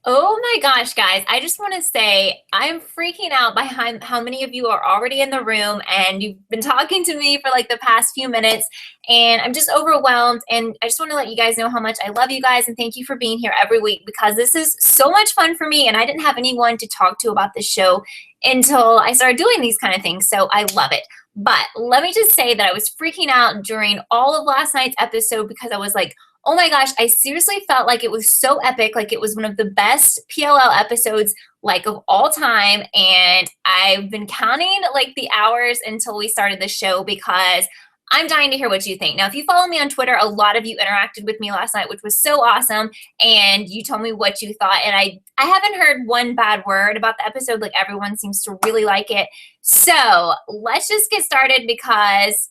Oh my gosh, guys. I just want to say I'm freaking out by how many of you are already in the room and you've been talking to me for like the past few minutes, and I'm just overwhelmed. And I just want to let you guys know how much I love you guys and thank you for being here every week because this is so much fun for me. And I didn't have anyone to talk to about this show until I started doing these kind of things. So I love it. But let me just say that I was freaking out during all of last night's episode because I was like, oh my gosh, I seriously felt like it was so epic. Like it was one of the best PLL episodes like of all time. And I've been counting like the hours until we started the show because I'm dying to hear what you think. Now, if you follow me on Twitter, a lot of you interacted with me last night, which was so awesome. And you told me what you thought. And I haven't heard one bad word about the episode. Like everyone seems to really like it. So let's just get started because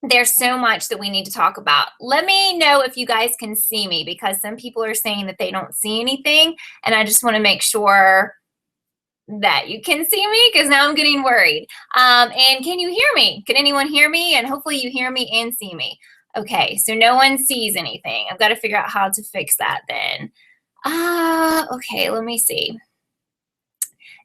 there's so much that we need to talk about. Let me know if you guys can see me because some people are saying that they don't see anything, and I just want to make sure that you can see me because now I'm getting worried. And can you hear me? Can anyone hear me? And hopefully you hear me and see me. Okay, so no one sees anything. I've got to figure out how to fix that then. Okay, let me see.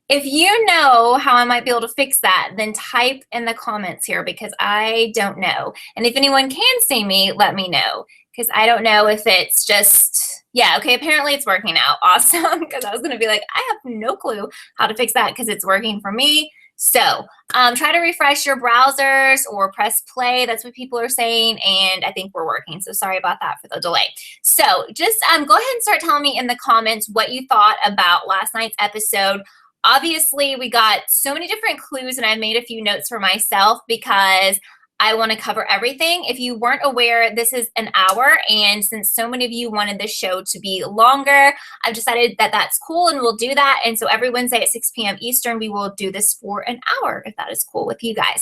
If you know how I might be able to fix that, then type in the comments here because I don't know. And if anyone can see me, let me know because I don't know if it's just, yeah, okay, apparently it's working now. Awesome, because I was going to be like, I have no clue how to fix that because it's working for me. So try to refresh your browsers or press play. That's what people are saying, and I think we're working. So sorry about that for the delay. So just go ahead and start telling me in the comments what you thought about last night's episode. Obviously, we got so many different clues, and I made a few notes for myself because I want to cover everything. If you weren't aware, this is an hour, and since so many of you wanted this show to be longer, I've decided that that's cool, and we'll do that. And so every Wednesday at 6 p.m. Eastern, we will do this for an hour, if that is cool with you guys.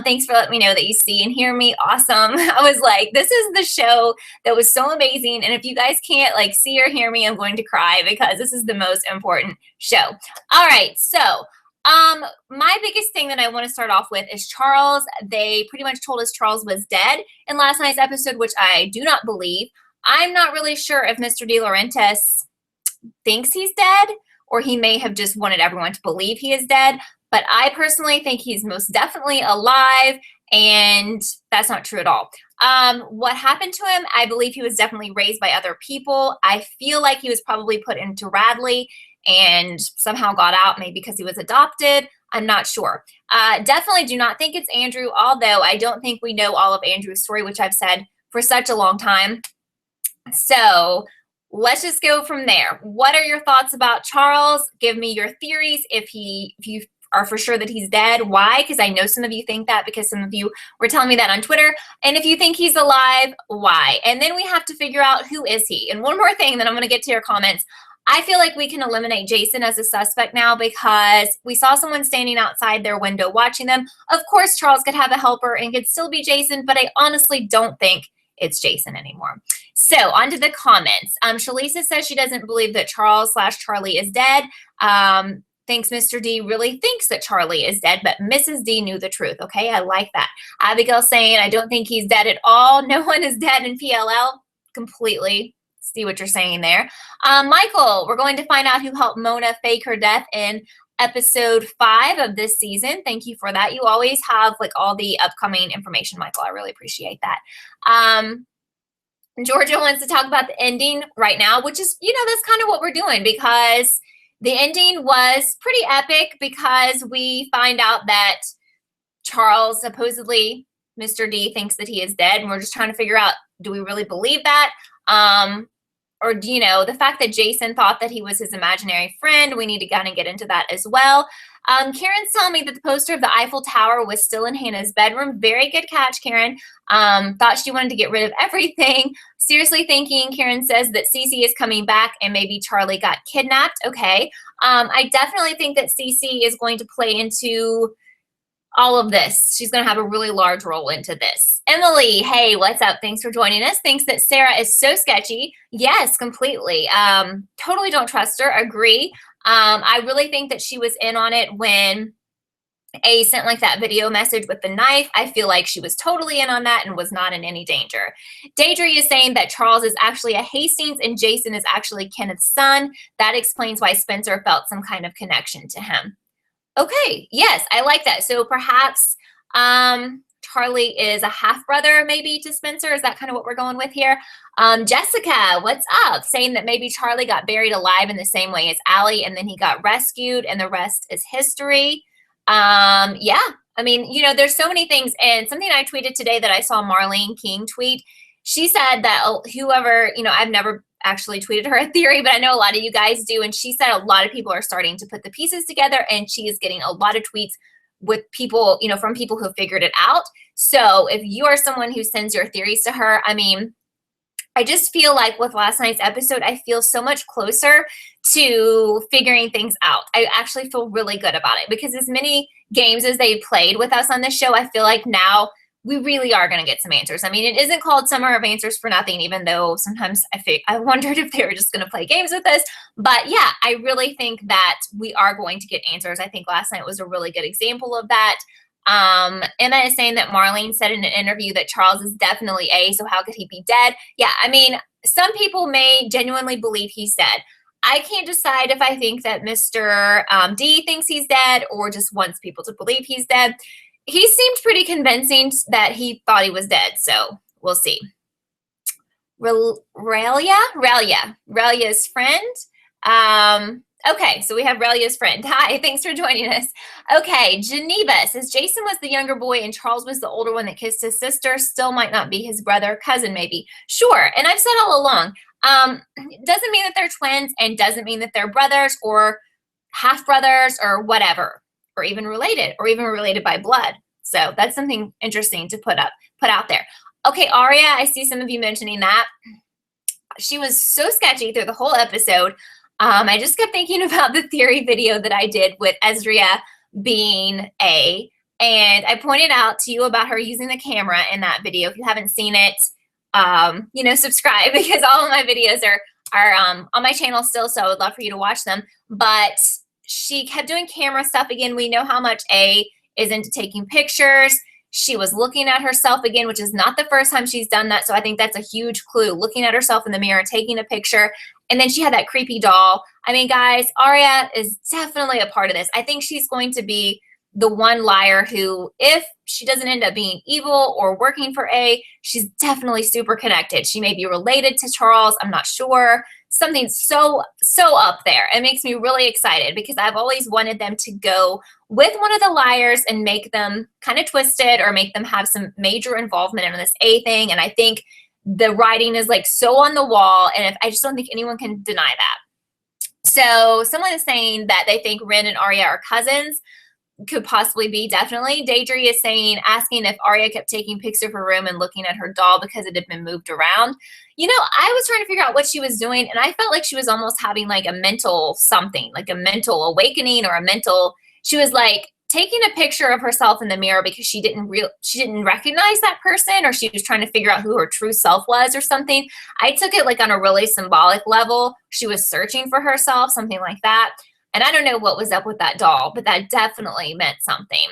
Thanks for letting me know that you see and hear me. Awesome. I was like, this is the show that was so amazing, and if you guys can't like see or hear me, I'm going to cry because this is the most important show. All right, so my biggest thing that I want to start off with is Charles. They pretty much told us Charles was dead in last night's episode, which I do not believe. I'm not really sure if Mr. De Laurentiis thinks he's dead, or he may have just wanted everyone to believe he is dead. But I personally think he's most definitely alive, and that's not true at all. What happened to him, I believe he was definitely raised by other people. I feel like he was probably put into Radley and somehow got out, maybe because he was adopted. I'm not sure. Definitely do not think it's Andrew, although I don't think we know all of Andrew's story, which I've said for such a long time. So let's just go from there. What are your thoughts about Charles? Give me your theories if you are for sure that he's dead. Why? Because I know some of you think that because some of you were telling me that on Twitter. And if you think he's alive, why? And then we have to figure out who is he. And one more thing, then I'm going to get to your comments. I feel like we can eliminate Jason as a suspect now because we saw someone standing outside their window watching them. Of course, Charles could have a helper and could still be Jason, but I honestly don't think it's Jason anymore. So on to the comments. Shalisa says she doesn't believe that Charles/Charlie is dead. Thinks Mr. D really thinks that Charlie is dead, but Mrs. D knew the truth. Okay, I like that. Abigail saying, I don't think he's dead at all. No one is dead in PLL. Completely see what you're saying there. Michael, we're going to find out who helped Mona fake her death in episode 5 of this season. Thank you for that. You always have like all the upcoming information, Michael. I really appreciate that. Georgia wants to talk about the ending right now, which is, that's kind of what we're doing because the ending was pretty epic because we find out that Charles, supposedly Mr. D, thinks that he is dead, and we're just trying to figure out, do we really believe that? Or, the fact that Jason thought that he was his imaginary friend, we need to kind of get into that as well. Karen's telling me that the poster of the Eiffel Tower was still in Hannah's bedroom. Very good catch, Karen. Thought she wanted to get rid of everything. Seriously thinking, Karen says that Cece is coming back and maybe Charlie got kidnapped. Okay. I definitely think that Cece is going to play into all of this. She's going to have a really large role into this. Emily, hey, what's up? Thanks for joining us. Thinks that Sarah is so sketchy. Yes, completely. Totally don't trust her. Agree. I really think that she was in on it when A sent like that video message with the knife. I feel like she was totally in on that and was not in any danger. Deidre is saying that Charles is actually a Hastings and Jason is actually Kenneth's son. That explains why Spencer felt some kind of connection to him. Okay, yes, I like that. So perhaps Charlie is a half brother maybe to Spencer. Is that kind of what we're going with here? Jessica, what's up? Saying that maybe Charlie got buried alive in the same way as Allie and then he got rescued and the rest is history. Yeah, I mean, you know, there's so many things. And something I tweeted today that I saw Marlene King tweet, she said that whoever, you know, I've never actually tweeted her a theory, but I know a lot of you guys do. And she said a lot of people are starting to put the pieces together and she is getting a lot of tweets with people, you know, from people who figured it out. So if you are someone who sends your theories to her, I mean, I just feel like with last night's episode, I feel so much closer to figuring things out. I actually feel really good about it because as many games as they played with us on this show, I feel like now we really are going to get some answers. I mean, it isn't called Summer of Answers for nothing, even though sometimes I wondered if they were just going to play games with us. But yeah, I really think that we are going to get answers. I think last night was a really good example of that. Emma is saying that Marlene said in an interview that Charles is definitely A, so how could he be dead? Yeah, I mean, some people may genuinely believe he's dead. I can't decide if I think that Mr. D thinks he's dead or just wants people to believe he's dead. He seemed pretty convincing that he thought he was dead, so we'll see. Relia's friend. Okay, so we have Relia's friend. Hi, thanks for joining us. Okay, Geneva says Jason was the younger boy and Charles was the older one that kissed his sister. Still might not be his brother, cousin maybe. Sure, and I've said all along, doesn't mean that they're twins and doesn't mean that they're brothers or half brothers or whatever, or even related by blood. So that's something interesting to put out there. Okay, Aria, I see some of you mentioning that. She was so sketchy through the whole episode. I just kept thinking about the theory video that I did with Ezria being A. And I pointed out to you about her using the camera in that video. If you haven't seen it, you know, subscribe because all of my videos are on my channel still. So I would love for you to watch them. But she kept doing camera stuff again. We know how much A is into taking pictures. She was looking at herself again, which is not the first time she's done that. So I think that's a huge clue, looking at herself in the mirror, taking a picture. And then she had that creepy doll. I mean, guys, Aria is definitely a part of this. I think she's going to be the one liar who, if she doesn't end up being evil or working for A, she's definitely super connected. She may be related to Charles. I'm not sure. Something so up there. It makes me really excited because I've always wanted them to go with one of the liars and make them kind of twisted or make them have some major involvement in this A thing. And I think the writing is like so on the wall. And I just don't think anyone can deny that. So someone is saying that they think Rin and Arya are cousins. Could possibly be, definitely. Deidre is asking if Arya kept taking pics of her room and looking at her doll because it had been moved around. You know, I was trying to figure out what she was doing, and I felt like she was almost having like a mental something, like a mental awakening or she was like taking a picture of herself in the mirror because she didn't recognize that person, or she was trying to figure out who her true self was or something. I took it like on a really symbolic level. She was searching for herself, something like that. And I don't know what was up with that doll, but that definitely meant something.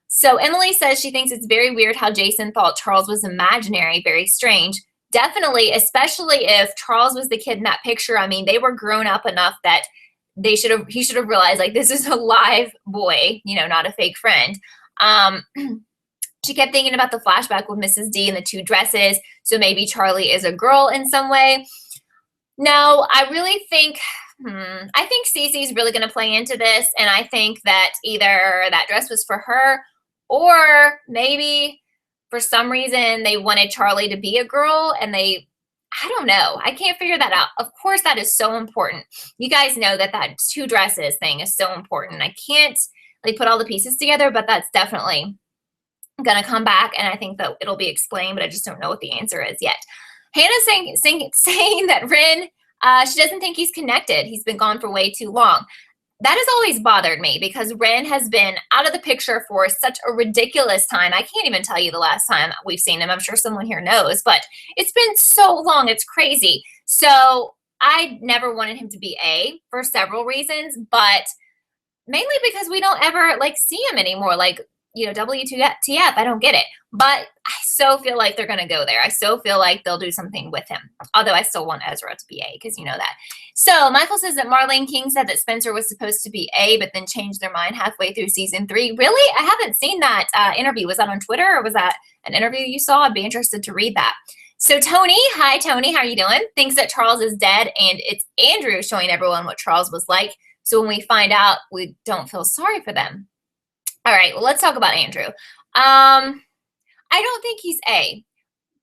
So Emily says she thinks it's very weird how Jason thought Charles was imaginary, very strange. Definitely, especially if Charles was the kid in that picture. I mean, they were grown up enough that he should have realized, like, this is a live boy, you know, not a fake friend. She kept thinking about the flashback with Mrs. D and the two dresses. So maybe Charlie is a girl in some way. No, I really think... I think Cece's really going to play into this, and I think that either that dress was for her or maybe for some reason they wanted Charlie to be a girl, and I don't know. I can't figure that out. Of course, that is so important. You guys know that two dresses thing is so important. I can't like put all the pieces together, but that's definitely going to come back, and I think that it'll be explained, but I just don't know what the answer is yet. Hannah's saying that Rin... she doesn't think he's connected. He's been gone for way too long. That has always bothered me because Ren has been out of the picture for such a ridiculous time. I can't even tell you the last time we've seen him. I'm sure someone here knows, but it's been so long. It's crazy. So I never wanted him to be A for several reasons, but mainly because we don't ever like see him anymore. Like, WTF, I don't get it. But I so feel like they're going to go there. I so feel like they'll do something with him. Although I still want Ezra to be A, because you know that. So Michael says that Marlene King said that Spencer was supposed to be A, but then changed their mind halfway through season 3. Really? I haven't seen that interview. Was that on Twitter, or was that an interview you saw? I'd be interested to read that. So Tony, hi Tony, how are you doing? Thinks that Charles is dead, and it's Andrew showing everyone what Charles was like. So when we find out, we don't feel sorry for them. All right, well, let's talk about Andrew. I don't think he's A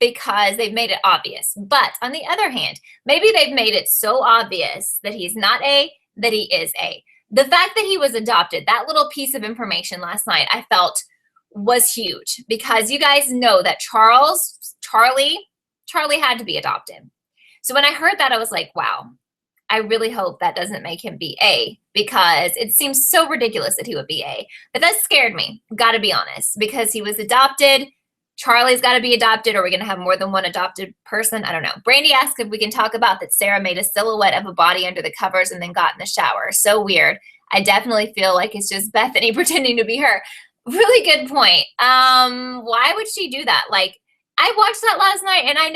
because they've made it obvious. But on the other hand, maybe they've made it so obvious that he's not A, that he is A. The fact that he was adopted, that little piece of information last night, I felt was huge, because you guys know that Charlie had to be adopted. So when I heard that, I was like, wow, I really hope that doesn't make him be A, because it seems so ridiculous that he would be A. But that scared me, gotta be honest, because he was adopted. Charlie's got to be adopted. Or are we going to have more than one adopted person? I don't know. Brandy asked if we can talk about that Sarah made a silhouette of a body under the covers and then got in the shower. So weird. I definitely feel like it's just Bethany pretending to be her. Really good point. Why would she do that? Like, I watched that last night and I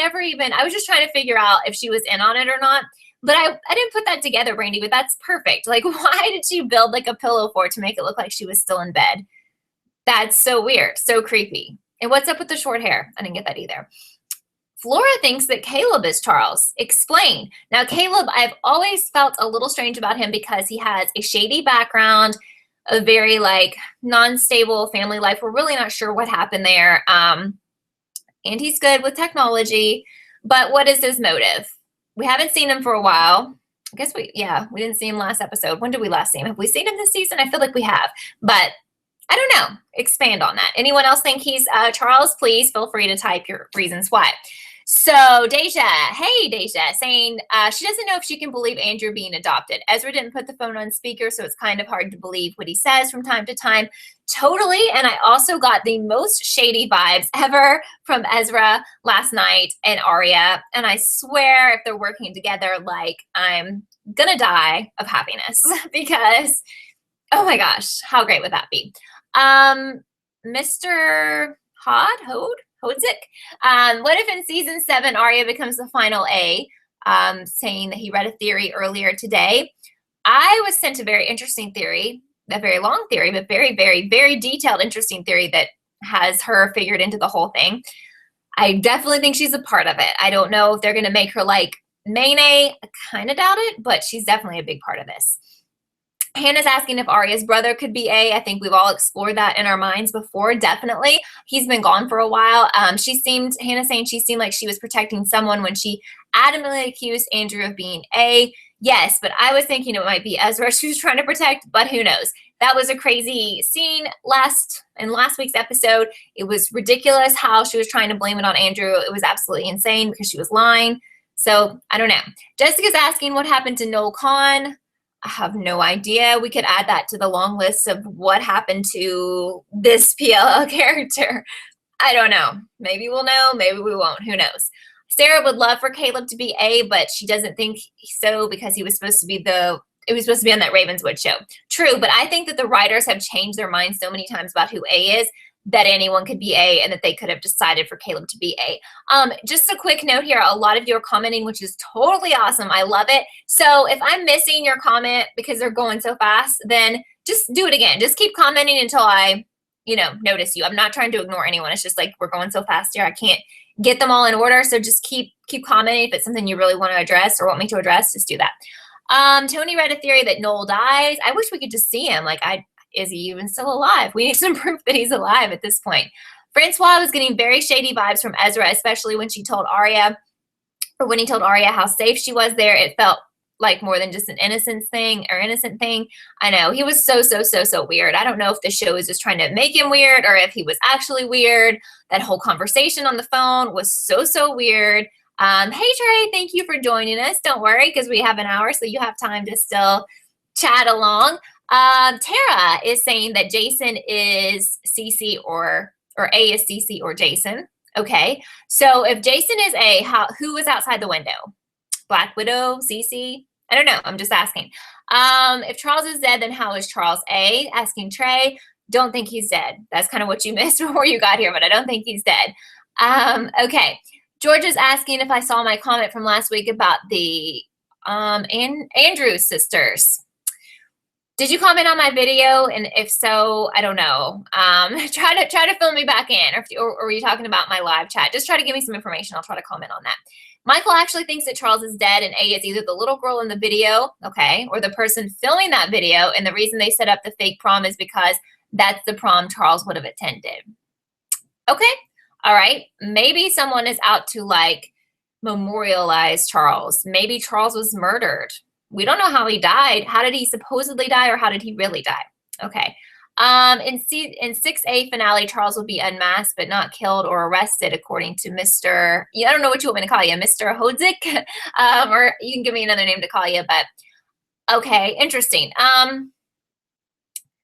was just trying to figure out if she was in on it or not. But I didn't put that together, Brandy, but that's perfect. Like, why did she build like a pillow fort to make it look like she was still in bed? That's so weird, so creepy. And what's up with the short hair? I didn't get that either. Flora thinks that Caleb is Charles. Explain. Now, Caleb, I've always felt a little strange about him because he has a shady background, a very like non-stable family life. We're really not sure what happened there. And he's good with technology, but what is his motive? We haven't seen him for a while. I guess we didn't see him last episode. When did we last see him? Have we seen him this season? I feel like we have, but I don't know. Expand on that. Anyone else think he's Charles? Please feel free to type your reasons why. So Deja, hey Deja, saying she doesn't know if she can believe Andrew being adopted. Ezra didn't put the phone on speaker, so it's kind of hard to believe what he says from time to time. Totally, and I also got the most shady vibes ever from Ezra last night and Arya, and I swear if they're working together, like, I'm gonna die of happiness because, oh my gosh, how great would that be? Mr. Hodzik. What if in season 7 Arya becomes the final A? Saying that he read a theory earlier today. I was sent a very interesting theory, a very long theory, but very, very, very detailed, interesting theory that has her figured into the whole thing. I definitely think she's a part of it. I don't know if they're going to make her like main A. I kind of doubt it, but she's definitely a big part of this. Hannah's asking if Arya's brother could be A. I think we've all explored that in our minds before. Definitely. He's been gone for a while. Hannah's saying she seemed like she was protecting someone when she adamantly accused Andrew of being A. Yes, but I was thinking it might be Ezra she was trying to protect, but who knows? That was a crazy scene in last week's episode. It was ridiculous how she was trying to blame it on Andrew. It was absolutely insane because she was lying. So I don't know. Jessica's asking what happened to Noel Kahn. I have no idea. We could add that to the long list of what happened to this PLL character. I don't know. Maybe we'll know. Maybe we won't. Who knows? Sarah would love for Caleb to be A, but she doesn't think so because it was supposed to be on that Ravenswood show. True, but I think that the writers have changed their minds so many times about who A is that anyone could be A and that they could have decided for Caleb to be A. Just a quick note here. A lot of you are commenting, which is totally awesome. I love it. So if I'm missing your comment because they're going so fast, then just do it again. Just keep commenting until I, notice you. I'm not trying to ignore anyone. It's just like we're going so fast here. I can't get them all in order. So just keep commenting. If it's something you really want to address or want me to address, just do that. Tony read a theory that Noel dies. I wish we could just see him. Is he even still alive? We need some proof that he's alive at this point. Francois was getting very shady vibes from Ezra, especially when he told Arya how safe she was there. It felt like more than just an innocent thing. I know. He was so weird. I don't know if the show is just trying to make him weird or if he was actually weird. That whole conversation on the phone was so weird. Hey, Trey, thank you for joining us. Don't worry, because we have an hour, so you have time to still chat along. Tara is saying that Jason is Cece or A is Cece or Jason. Okay. So if Jason is A, who was outside the window? Black Widow, Cece? I don't know. I'm just asking. If Charles is dead, then how is Charles? A, asking Trey. Don't think he's dead. That's kind of what you missed before you got here, but I don't think he's dead. Okay. George is asking if I saw my comment from last week about the Andrews sisters. Did you comment on my video? And if so, I don't know. Try to fill me back in, or were you talking about my live chat? Just try to give me some information. I'll try to comment on that. Michael actually thinks that Charles is dead, and A is either the little girl in the video, okay, or the person filming that video, and the reason they set up the fake prom is because that's the prom Charles would have attended. Okay, all right. Maybe someone is out to like memorialize Charles. Maybe Charles was murdered. We don't know how he died. How did he supposedly die, or how did he really die? Okay. In 6A finale, Charles will be unmasked but not killed or arrested, according to Mr. I don't know what you want me to call you, Mr. Hodzik, or you can give me another name to call you. But okay, interesting.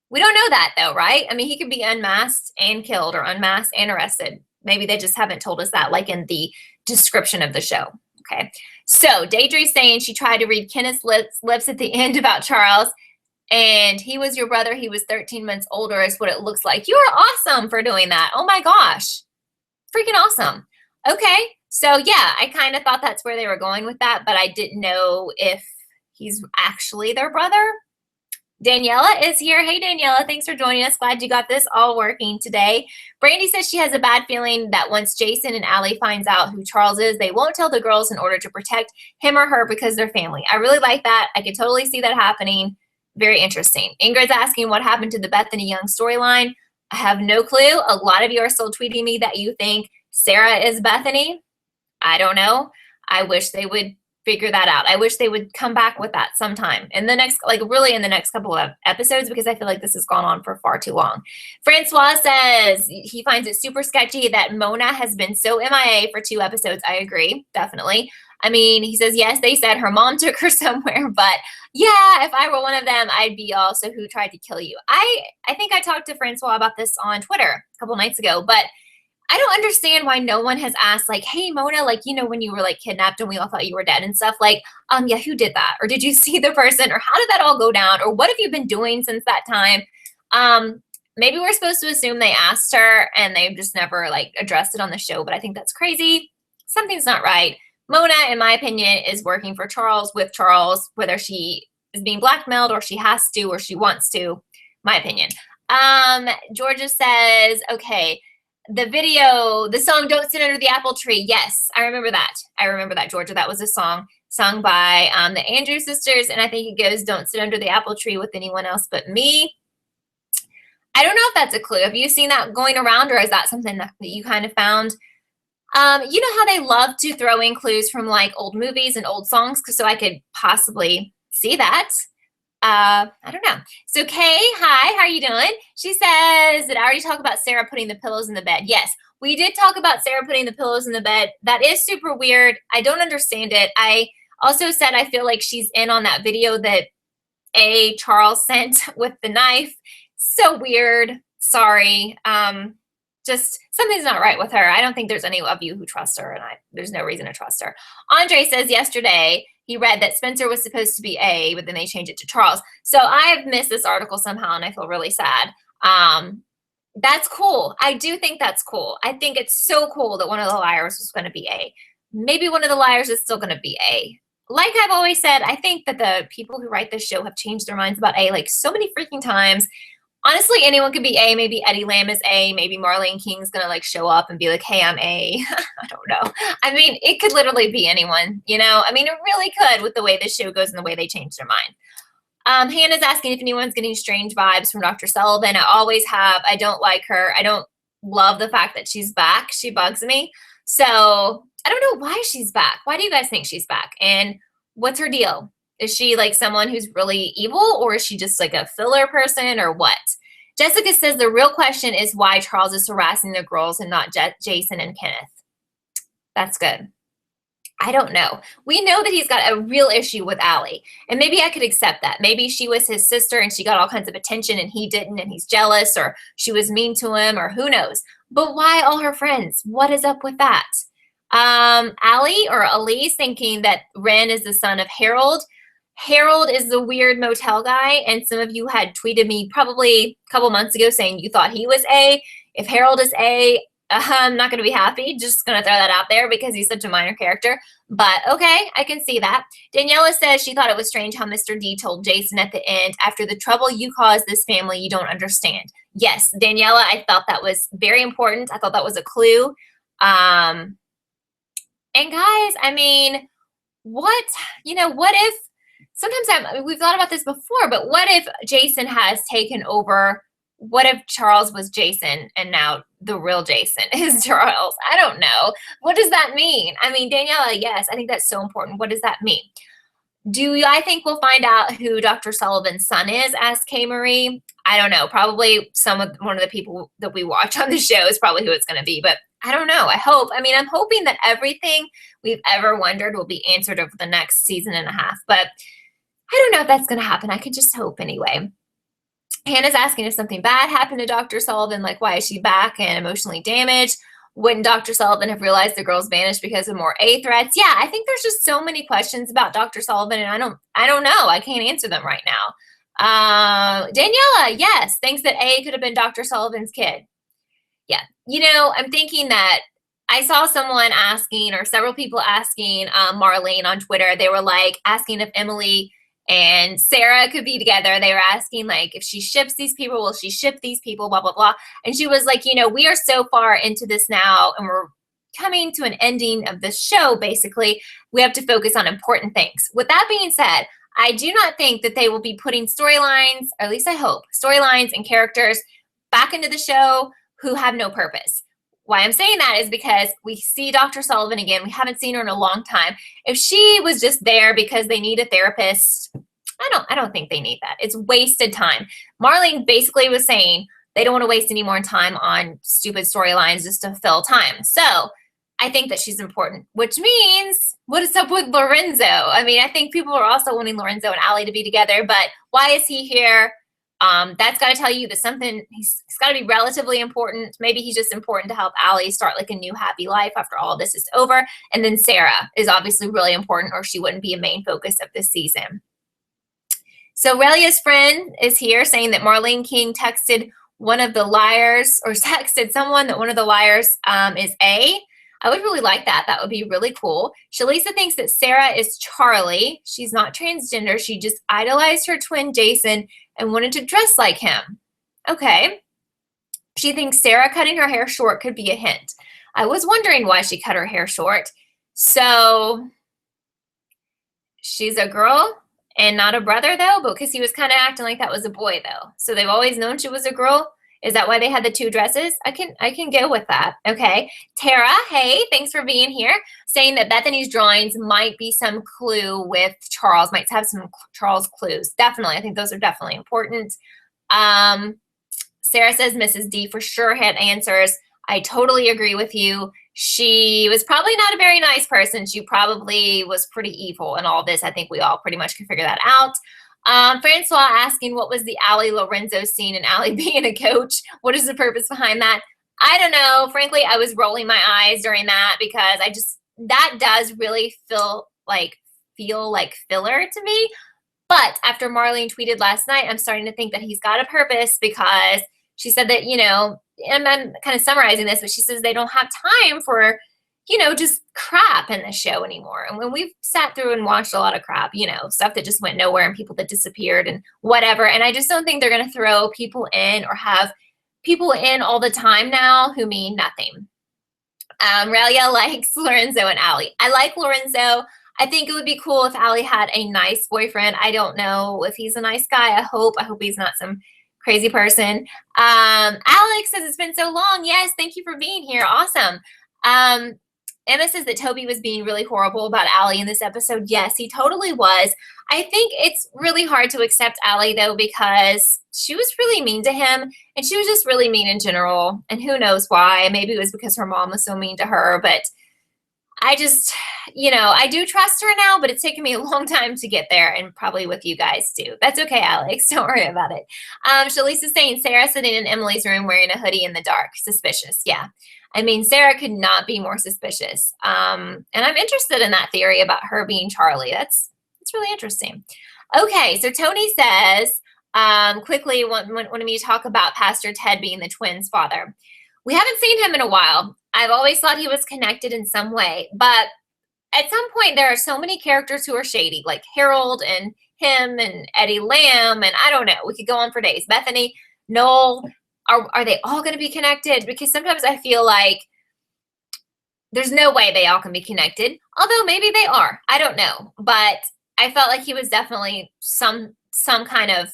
We don't know that though, right? I mean, he could be unmasked and killed, or unmasked and arrested. Maybe they just haven't told us that, like in the description of the show. Okay. So Deidre's saying she tried to read Kenneth's lips at the end about Charles, and he was your brother. He was 13 months older is what it looks like. You are awesome for doing that. Oh my gosh. Freaking awesome. Okay. So yeah, I kind of thought that's where they were going with that, but I didn't know if he's actually their brother. Daniela is here. Hey, Daniela, thanks for joining us. Glad you got this all working today. Brandy says she has a bad feeling that once Jason and Allie finds out who Charles is, they won't tell the girls in order to protect him or her because they're family. I really like that. I can totally see that happening. Very interesting. Ingrid's asking what happened to the Bethany Young storyline. I have no clue. A lot of you are still tweeting me that you think Sarah is Bethany. I don't know. I wish they would figure that out. I wish they would come back with that sometime in the next, like really in the next couple of episodes, because I feel like this has gone on for far too long. Francois says he finds it super sketchy that Mona has been so MIA for 2 episodes. I agree, definitely. I mean, he says, yes, they said her mom took her somewhere, but yeah, if I were one of them, I'd be also who tried to kill you. I think I talked to Francois about this on Twitter a couple nights ago, but I don't understand why no one has asked, like, hey, Mona, like, you know, when you were, like, kidnapped and we all thought you were dead and stuff, like, yeah, who did that? Or did you see the person? Or how did that all go down? Or what have you been doing since that time? Maybe we're supposed to assume they asked her and they've just never, like, addressed it on the show, but I think that's crazy. Something's not right. Mona, in my opinion, is working for Charles, with Charles, whether she is being blackmailed or she has to or she wants to, my opinion. Georgia says, okay, the video, the song Don't Sit Under the Apple Tree. Yes, I remember that. I remember that, Georgia. That was a song sung by the Andrews sisters, and I think it goes, don't sit under the apple tree with anyone else but me. I don't know if that's a clue. Have you seen that going around, or is that something that you kind of found? You know how they love to throw in clues from like old movies and old songs, so I could possibly see that. I don't know. So Kay, hi, how are you doing? She says, did I already talk about Sarah putting the pillows in the bed? Yes, we did talk about Sarah putting the pillows in the bed. That is super weird. I don't understand it. I also said I feel like she's in on that video that Charles sent with the knife. So weird. Sorry. Just something's not right with her. I don't think there's any of you who trust her, and there's no reason to trust her. Andre says yesterday he read that Spencer was supposed to be A, but then they changed it to Charles. So I have missed this article somehow, and I feel really sad. That's cool. I do think that's cool. I think it's so cool that one of the liars was going to be A. Maybe one of the liars is still going to be A. Like I've always said, I think that the people who write this show have changed their minds about A like so many freaking times. Honestly, anyone could be A. Maybe Eddie Lamb is A. Maybe Marlene King's going to like show up and be like, hey, I'm A. I don't know. I mean, it could literally be anyone, you know? I mean, it really could with the way this show goes and the way they change their mind. Hannah's asking if anyone's getting strange vibes from Dr. Sullivan. I always have. I don't like her. I don't love the fact that she's back. She bugs me. So I don't know why she's back. Why do you guys think she's back? And what's her deal? Is she like someone who's really evil, or is she just like a filler person, or what? Jessica says the real question is why Charles is harassing the girls and not Jason and Kenneth. That's good. I don't know. We know that he's got a real issue with Allie, and maybe I could accept that. Maybe she was his sister and she got all kinds of attention and he didn't, and he's jealous, or she was mean to him, or who knows. But why all her friends? What is up with that? Allie or Elise thinking that Ren is the son of Harold. Harold is the weird motel guy, and some of you had tweeted me probably a couple months ago saying you thought he was A. If Harold is A, I'm not going to be happy. Just going to throw that out there because he's such a minor character. But okay, I can see that. Daniela says she thought it was strange how Mr. D told Jason at the end, after the trouble you caused this family, you don't understand. Yes, Daniela, I thought that was very important. I thought that was a clue. And guys, I mean, what if sometimes we've thought about this before, but what if Jason has taken over? What if Charles was Jason and now the real Jason is Charles? I don't know. What does that mean? I mean, Daniela, yes, I think that's so important. What does that mean? I think we'll find out who Dr. Sullivan's son is, asked Kay Marie. I don't know. Probably one of the people that we watch on the show is probably who it's going to be, but I don't know. I'm hoping that everything we've ever wondered will be answered over the next season and a half, but I don't know if that's going to happen. I could just hope anyway. Hannah's asking if something bad happened to Dr. Sullivan, like why is she back and emotionally damaged? Wouldn't Dr. Sullivan have realized the girls vanished because of more A threats? Yeah, I think there's just so many questions about Dr. Sullivan, and I don't know. I can't answer them right now. Daniela, yes, thinks that A could have been Dr. Sullivan's kid. Yeah, I'm thinking that I saw someone asking, or several people asking Marlene on Twitter. They were like asking if Emily and Sarah could be together. They were asking like if she ships these people, will she ship these people, blah, blah, blah. And she was like, we are so far into this now and we're coming to an ending of this show, basically. We have to focus on important things. With that being said, I do not think that they will be putting storylines, or at least I hope, storylines and characters back into the show who have no purpose. Why I'm saying that is because we see Dr. Sullivan again. We haven't seen her in a long time. If she was just there because they need a therapist, I don't think they need that. It's wasted time. Marlene basically was saying they don't want to waste any more time on stupid storylines just to fill time. So I think that she's important, which means what is up with Lorenzo? I mean, I think people are also wanting Lorenzo and Allie to be together, but why is he here? That's got to tell you that he's got to be relatively important. Maybe he's just important to help Allie start like a new happy life after all of this is over. And then Sarah is obviously really important, or she wouldn't be a main focus of this season. So Relia's friend is here saying that Marlene King texted one of the liars, or texted someone that one of the liars is A. I would really like that. That would be really cool. Shalisa thinks that Sarah is Charlie. She's not transgender. She just idolized her twin Jason and wanted to dress like him. Okay. She thinks Sarah cutting her hair short could be a hint. I was wondering why she cut her hair short. So she's a girl and not a brother, though, because he was kind of acting like that was a boy, though. So they've always known she was a girl. Is that why they had the two dresses? I can go with that. Okay. Tara, hey, thanks for being here. Saying that Bethany's drawings might be some clue with Charles, might have some Charles clues. Definitely. I think those are definitely important. Sarah says Mrs. D for sure had answers. I totally agree with you. She was probably not a very nice person. She probably was pretty evil in all this. I think we all pretty much can figure that out. Francois asking what was the Allie Lorenzo scene and Allie being a coach? What is the purpose behind that? I don't know. Frankly, I was rolling my eyes during that because that does really feel like filler to me. But after Marlene tweeted last night, I'm starting to think that he's got a purpose, because she said that, and I'm kind of summarizing this, but she says they don't have time for, just crap in the show anymore. And when we've sat through and watched a lot of crap, stuff that just went nowhere and people that disappeared and whatever. And I just don't think they're going to throw people in or have people in all the time now who mean nothing. Relia likes Lorenzo and Allie. I like Lorenzo. I think it would be cool if Allie had a nice boyfriend. I don't know if he's a nice guy. I hope he's not some crazy person. Alex says it's been so long. Yes, thank you for being here. Awesome. Emma says that Toby was being really horrible about Allie in this episode. Yes, he totally was. I think it's really hard to accept Allie, though, because she was really mean to him, and she was just really mean in general, and who knows why. Maybe it was because her mom was so mean to her, but I just, I do trust her now, but it's taken me a long time to get there, and probably with you guys, too. That's okay, Alex. Don't worry about it. Shalisa's saying Sarah sitting in Emily's room wearing a hoodie in the dark. Suspicious. Yeah. I mean, Sarah could not be more suspicious. And I'm interested in that theory about her being Charlie. That's It's really interesting. Okay, so Tony says, quickly wanted me to talk about Pastor Ted being the twins' father. We haven't seen him in a while. I've always thought he was connected in some way, but at some point there are so many characters who are shady, like Harold and him and Eddie Lamb, and I don't know. We could go on for days. Bethany, Noel, are they all going to be connected? Because sometimes I feel like there's no way they all can be connected, although maybe they are. I don't know, but I felt like he was definitely some kind of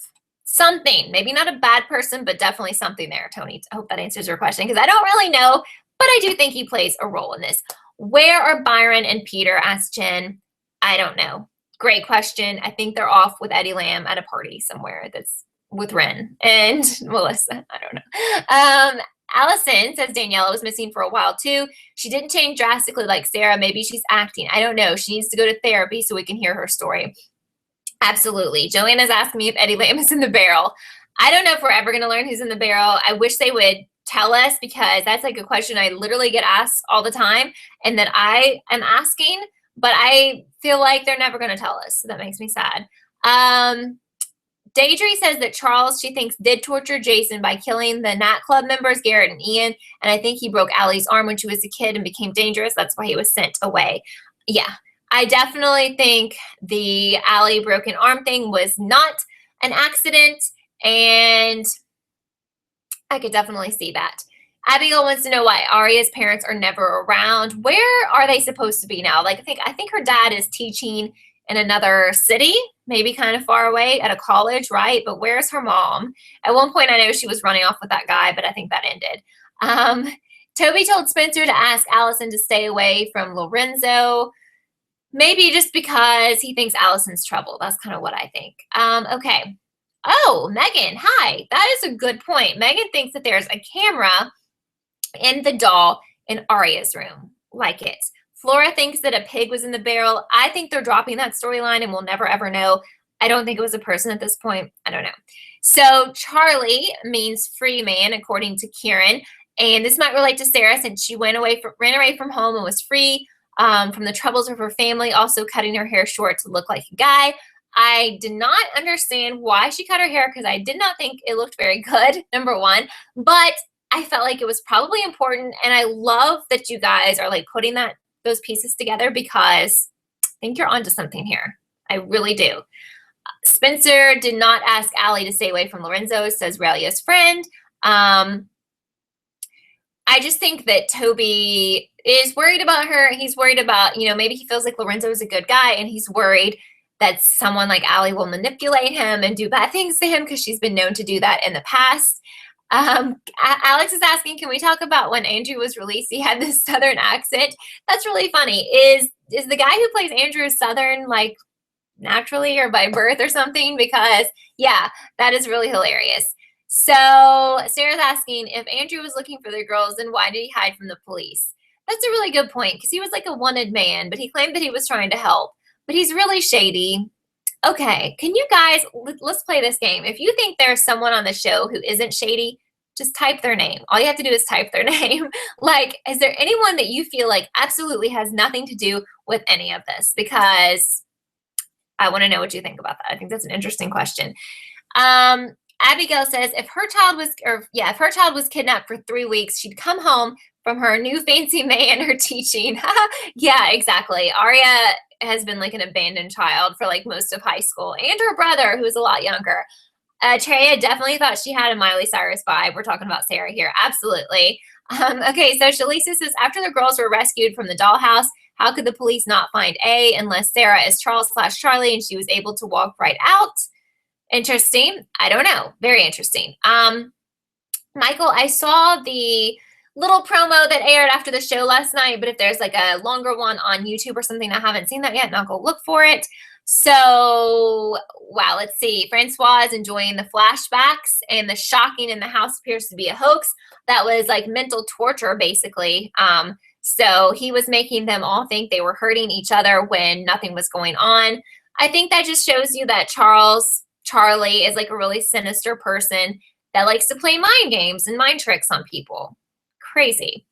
something. Maybe not a bad person, but definitely something there, Tony. I hope that answers your question, because I don't really know, but I do think he plays a role in this. Where are Byron and Peter? Asked Jen. I don't know. Great question. I think they're off with Eddie Lamb at a party somewhere that's with Ren and Melissa. I don't know. Allison says Daniela was missing for a while too. She didn't change drastically like Sarah. Maybe she's acting. I don't know. She needs to go to therapy so we can hear her story. Absolutely. Joanna's asking me if Eddie Lamb is in the barrel. I don't know if we're ever going to learn who's in the barrel. I wish they would tell us, because that's like a question I literally get asked all the time and that I am asking, but I feel like they're never going to tell us. So that makes me sad. Deidre says that Charles, she thinks, did torture Jason by killing the Nat Club members, Garrett and Ian. And I think he broke Allie's arm when she was a kid and became dangerous. That's why he was sent away. Yeah, I definitely think the Allie broken arm thing was not an accident. And I could definitely see that. Abigail wants to know why Aria's parents are never around. Where are they supposed to be now? Like, I think her dad is teaching in another city, maybe kind of far away at a college, right? But where's her mom? At one point, I know she was running off with that guy, but I think that ended. Toby told Spencer to ask Allison to stay away from Lorenzo, maybe just because he thinks Allison's trouble. That's kind of what I think. Okay. Oh, Megan, hi. That is a good point. Megan thinks that there's a camera in the doll in Aria's room. Like it. Flora thinks that a pig was in the barrel. I think they're dropping that storyline and we'll never ever know. I don't think it was a person at this point. I don't know. So Charlie means free man, according to Kieran. And this might relate to Sarah, since she ran away from home and was free from the troubles of her family, also cutting her hair short to look like a guy. I did not understand why she cut her hair, because I did not think it looked very good, number one. But I felt like it was probably important. And I love that you guys are like putting those pieces together, because I think you're onto something here. I really do. Spencer did not ask Allie to stay away from Lorenzo, says Ralia's friend. I just think that Toby is worried about her. He's worried about, maybe he feels like Lorenzo is a good guy, and he's worried that someone like Allie will manipulate him and do bad things to him, because she's been known to do that in the past. Alex is asking, can we talk about when Andrew was released? He had this Southern accent. That's really funny. Is the guy who plays Andrew Southern, like, naturally or by birth or something? Because, yeah, that is really hilarious. So Sarah's asking, if Andrew was looking for the girls, then why did he hide from the police? That's a really good point, because he was like a wanted man, but he claimed that he was trying to help. But he's really shady. Okay, can you guys, let's play this game. If you think there's someone on the show who isn't shady, just type their name. All you have to do is type their name. Like, is there anyone that you feel like absolutely has nothing to do with any of this? Because I want to know what you think about that. I think that's an interesting question. Abigail says, if her child was kidnapped for 3 weeks, she'd come home from her new fancy man her teaching. Yeah, exactly. Aria has been like an abandoned child for like most of high school, and her brother, who's a lot younger. Treya definitely thought she had a Miley Cyrus vibe. We're talking about Sarah here. Absolutely. Okay, so Shalisa says, after the girls were rescued from the dollhouse, how could the police not find A unless Sarah is Charles/Charlie and she was able to walk right out? Interesting. I don't know. Very interesting. Michael, I saw the little promo that aired after the show last night, but if there's like a longer one on YouTube or something, I haven't seen that yet, and I'll go look for it. So, wow, let's see. Francois is enjoying the flashbacks, and the shocking in the house appears to be a hoax. That was like mental torture, basically. So he was making them all think they were hurting each other when nothing was going on. I think that just shows you that Charlie is like a really sinister person that likes to play mind games and mind tricks on people. Crazy.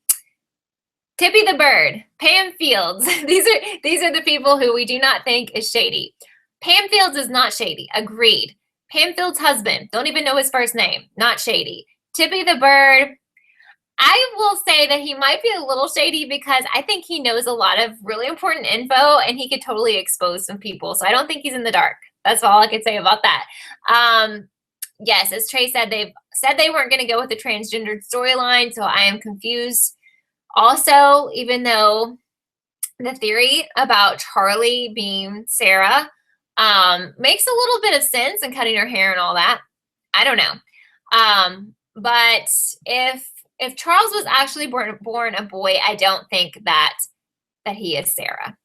Tippy the Bird, Pam Fields. These are the people who we do not think is shady. Pam Fields is not shady. Agreed. Pam Fields' husband, don't even know his first name. Not shady. Tippy the Bird, I will say that he might be a little shady because I think he knows a lot of really important info and he could totally expose some people. So I don't think he's in the dark. That's all I could say about that. Yes, as Trey said, they've said they weren't going to go with the transgendered storyline, so I am confused. Also, even though the theory about Charlie being Sarah makes a little bit of sense and cutting her hair and all that, I don't know. But if Charles was actually born a boy, I don't think that he is Sarah.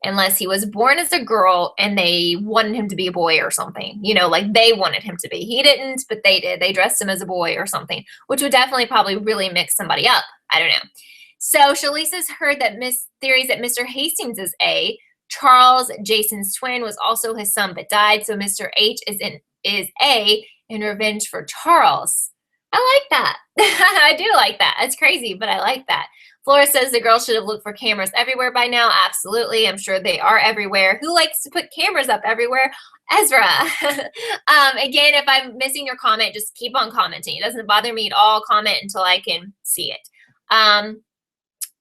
Unless he was born as a girl and they wanted him to be a boy or something. You know, like they wanted him to be. He didn't, but they did. They dressed him as a boy or something, which would definitely probably really mix somebody up. I don't know. So Shalisa's heard that theories that Mr. Hastings is A. Charles, Jason's twin, was also his son but died. So Mr. H is A in revenge for Charles. I like that. I do like that. It's crazy, but I like that. Flora says the girls should have looked for cameras everywhere by now. Absolutely. I'm sure they are everywhere. Who likes to put cameras up everywhere? Ezra. Again, if I'm missing your comment, just keep on commenting. It doesn't bother me at all. Comment until I can see it.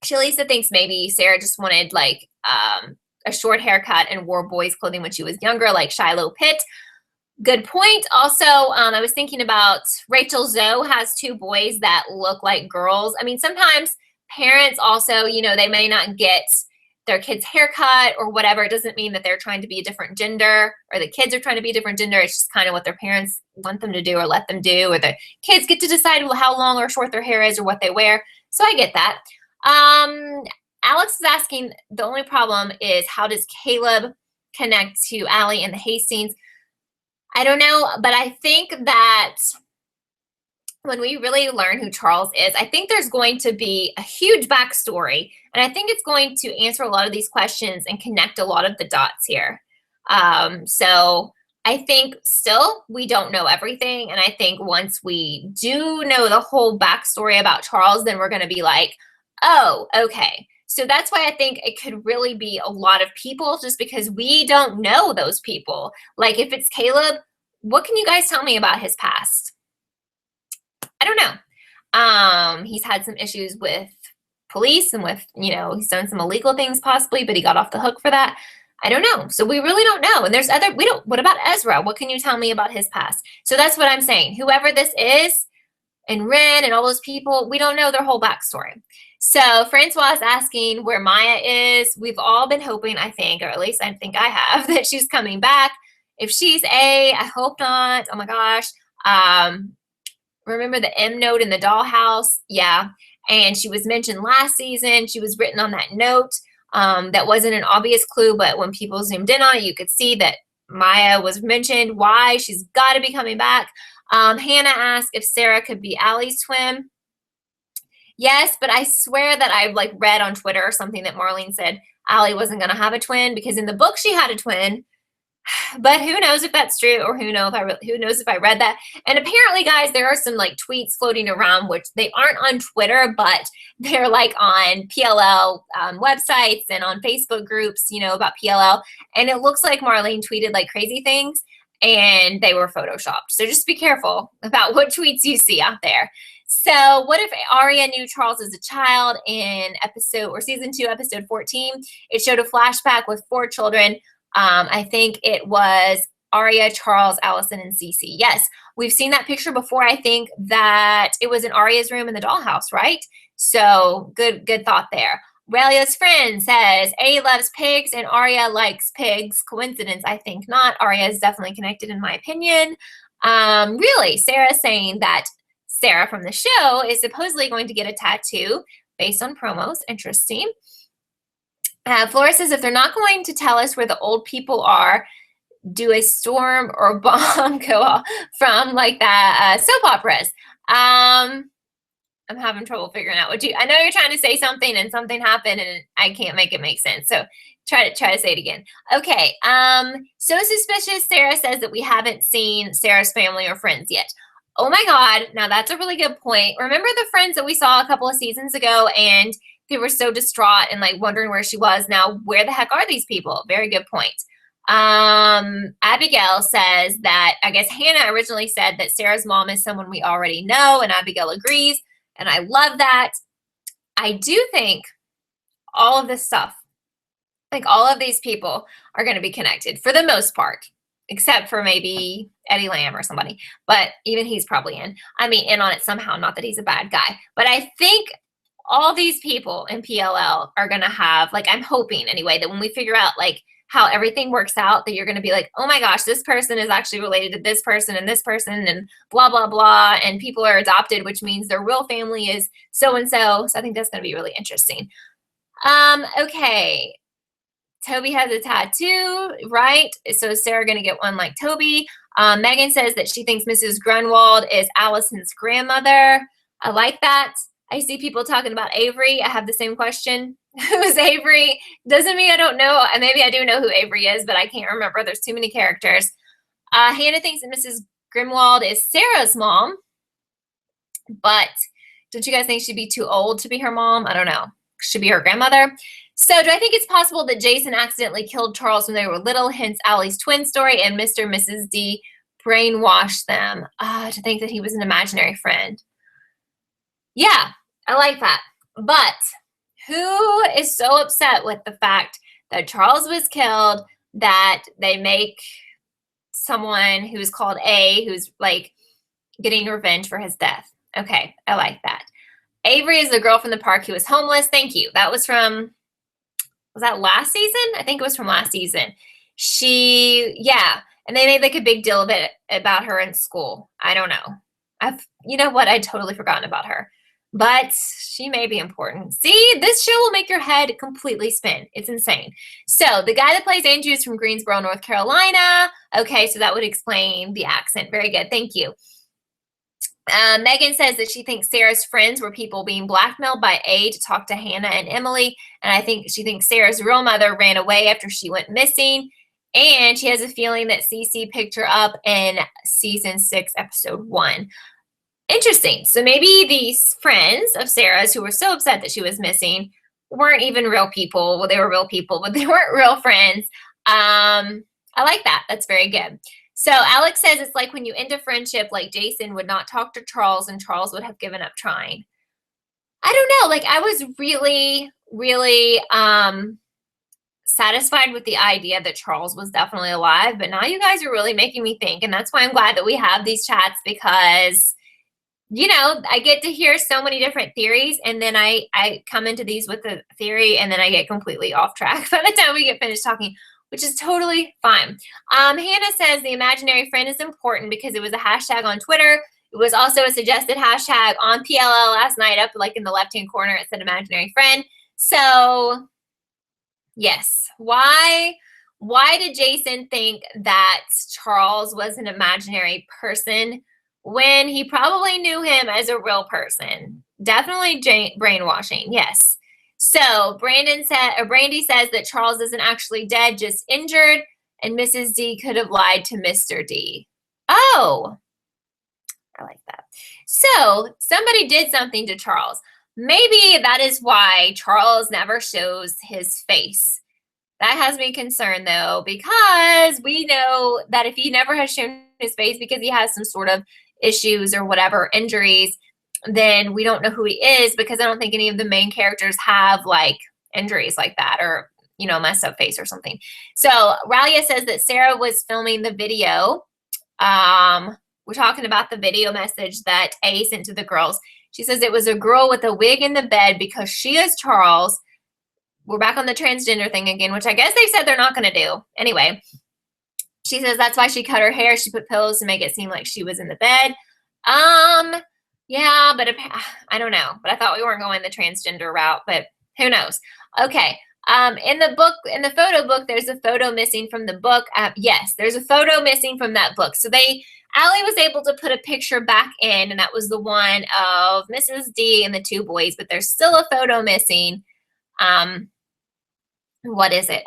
Shalisa thinks maybe Sarah just wanted like a short haircut and wore boys' clothing when she was younger, like Shiloh Pitt. Good point. Also, I was thinking about Rachel Zoe has two boys that look like girls. I mean, sometimes parents also, you know, they may not get their kid's haircut or whatever. It doesn't mean that they're trying to be a different gender or the kids are trying to be a different gender. It's just kind of what their parents want them to do or let them do, or the kids get to decide how long or short their hair is or what they wear. So I get that. Alex is asking, the only problem is how does Caleb connect to Allie and the Hastings? I don't know, but I think that when we really learn who Charles is, I think there's going to be a huge backstory, and I think it's going to answer a lot of these questions and connect a lot of the dots here. So I think still we don't know everything, and I think once we do know the whole backstory about Charles, then we're going to be like, oh, okay. So that's why I think it could really be a lot of people, just because we don't know those people. Like if it's Caleb, what can you guys tell me about his past? I don't know. He's had some issues with police and with, you know, he's done some illegal things possibly, but he got off the hook for that. I don't know. So we really don't know. And there's what about Ezra? What can you tell me about his past? So that's what I'm saying. Whoever this is, and Ren and all those people, we don't know their whole backstory. So Francois is asking where Maya is. We've all been hoping, I think, or at least I think I have, that she's coming back. If she's A, I hope not. Oh my gosh. Remember the M note in the dollhouse? Yeah. And she was mentioned last season. She was written on that note. That wasn't an obvious clue, but when people zoomed in on it, you could see that Maya was mentioned. Why? She's got to be coming back. Hannah asked if Sarah could be Allie's twin. Yes, but I swear that I've like read on Twitter or something that Marlene said Allie wasn't going to have a twin because in the book she had a twin. But who knows if that's true, or who knows if I read that. And apparently, guys, there are some like tweets floating around, which they aren't on Twitter, but they're like on PLL websites and on Facebook groups, you know, about PLL. And it looks like Marlene tweeted like crazy things, and they were photoshopped. So just be careful about what tweets you see out there. So what if Arya knew Charles as a child in season 2, episode 14? It showed a flashback with 4 children. I think it was Arya, Charles, Allison, and Cece. Yes, we've seen that picture before. I think that it was in Arya's room in the dollhouse, right? So good thought there. Relia's friend says A loves pigs and Arya likes pigs. Coincidence? I think not. Arya is definitely connected in my opinion. Really, Sarah saying that Sarah from the show is supposedly going to get a tattoo based on promos. Interesting. Flora says if they're not going to tell us where the old people are, do a storm or bomb go off from like that soap operas. I'm having trouble figuring out I know you're trying to say something and something happened and I can't make it make sense. So try to say it again. Okay. So suspicious. Sarah says that we haven't seen Sarah's family or friends yet. Oh my God. Now that's a really good point. Remember the friends that we saw a couple of seasons ago and they were so distraught and like wondering where she was. Now, where the heck are these people? Very good point. Abigail says that, I guess Hannah originally said that Sarah's mom is someone we already know, and Abigail agrees, and I love that. I do think all of this stuff, like all of these people are going to be connected for the most part, except for maybe Eddie Lamb or somebody, but even he's probably in on it somehow, not that he's a bad guy, but I think all these people in PLL are going to have, like, I'm hoping anyway, that when we figure out like how everything works out, that you're going to be like, oh my gosh, this person is actually related to this person and blah, blah, blah. And people are adopted, which means their real family is so-and-so. So I think that's going to be really interesting. Okay. Toby has a tattoo, right? So is Sarah going to get one like Toby? Megan says that she thinks Mrs. Grunwald is Allison's grandmother. I like that. I see people talking about Avery. I have the same question. Who is Avery? Doesn't mean I don't know. Maybe I do know who Avery is, but I can't remember. There's too many characters. Hannah thinks that Mrs. Grimwald is Sarah's mom, but don't you guys think she'd be too old to be her mom? I don't know. Should be her grandmother. So do I think it's possible that Jason accidentally killed Charles when they were little, hence Allie's twin story, and Mr. and Mrs. D brainwashed them to think that he was an imaginary friend? Yeah, I like that. But who is so upset with the fact that Charles was killed that they make someone who's called A, who's like getting revenge for his death? Okay, I like that. Avery is the girl from the park who was homeless. Thank you. That was that last season? I think it was from last season. And they made like a big deal of it about her in school. I don't know. You know what? I'd totally forgotten about her. But she may be important. See, this show will make your head completely spin. It's insane. So the guy that plays Andrew is from Greensboro, North Carolina. Okay, so that would explain the accent. Very good. Thank you. Megan says that she thinks Sarah's friends were people being blackmailed by A to talk to Hannah and Emily. And I think she thinks Sarah's real mother ran away after she went missing. And she has a feeling that Cece picked her up in season 6, episode 1. Interesting. So maybe these friends of Sarah's who were so upset that she was missing weren't even real people. Well, they were real people, but they weren't real friends. I like that. That's very good. So Alex says it's like when you end a friendship, like Jason would not talk to Charles and Charles would have given up trying. I don't know. Like I was really, really satisfied with the idea that Charles was definitely alive, but now you guys are really making me think. And that's why I'm glad that we have these chats, because you know, I get to hear so many different theories, and then I come into these with a theory, and then I get completely off track by the time we get finished talking, which is totally fine. Hannah says the imaginary friend is important because it was a hashtag on Twitter. It was also a suggested hashtag on PLL last night, up like in the left-hand corner. It said imaginary friend. So, yes. Why did Jason think that Charles was an imaginary person when he probably knew him as a real person? Definitely brainwashing, yes. So Brandy says that Charles isn't actually dead, just injured, and Mrs. D could have lied to Mr. D. Oh, I like that. So somebody did something to Charles. Maybe that is why Charles never shows his face. That has me concerned, though, because we know that if he never has shown his face because he has some sort of issues or whatever, injuries, then we don't know who he is, because I don't think any of the main characters have like injuries like that, or, you know, messed up face or something. So Ralia says that Sarah was filming the video. We're talking about the video message that A sent to the girls. She says it was a girl with a wig in the bed because she is Charles. We're back on the transgender thing again, which I guess they said they're not going to do. Anyway, she says that's why she cut her hair. She put pillows to make it seem like she was in the bed. Yeah, but I don't know. But I thought we weren't going the transgender route, but who knows? Okay. In the photo book, there's a photo missing from the book. Yes, there's a photo missing from that book. So Allie was able to put a picture back in, and that was the one of Mrs. D and the 2 boys, but there's still a photo missing. What is it?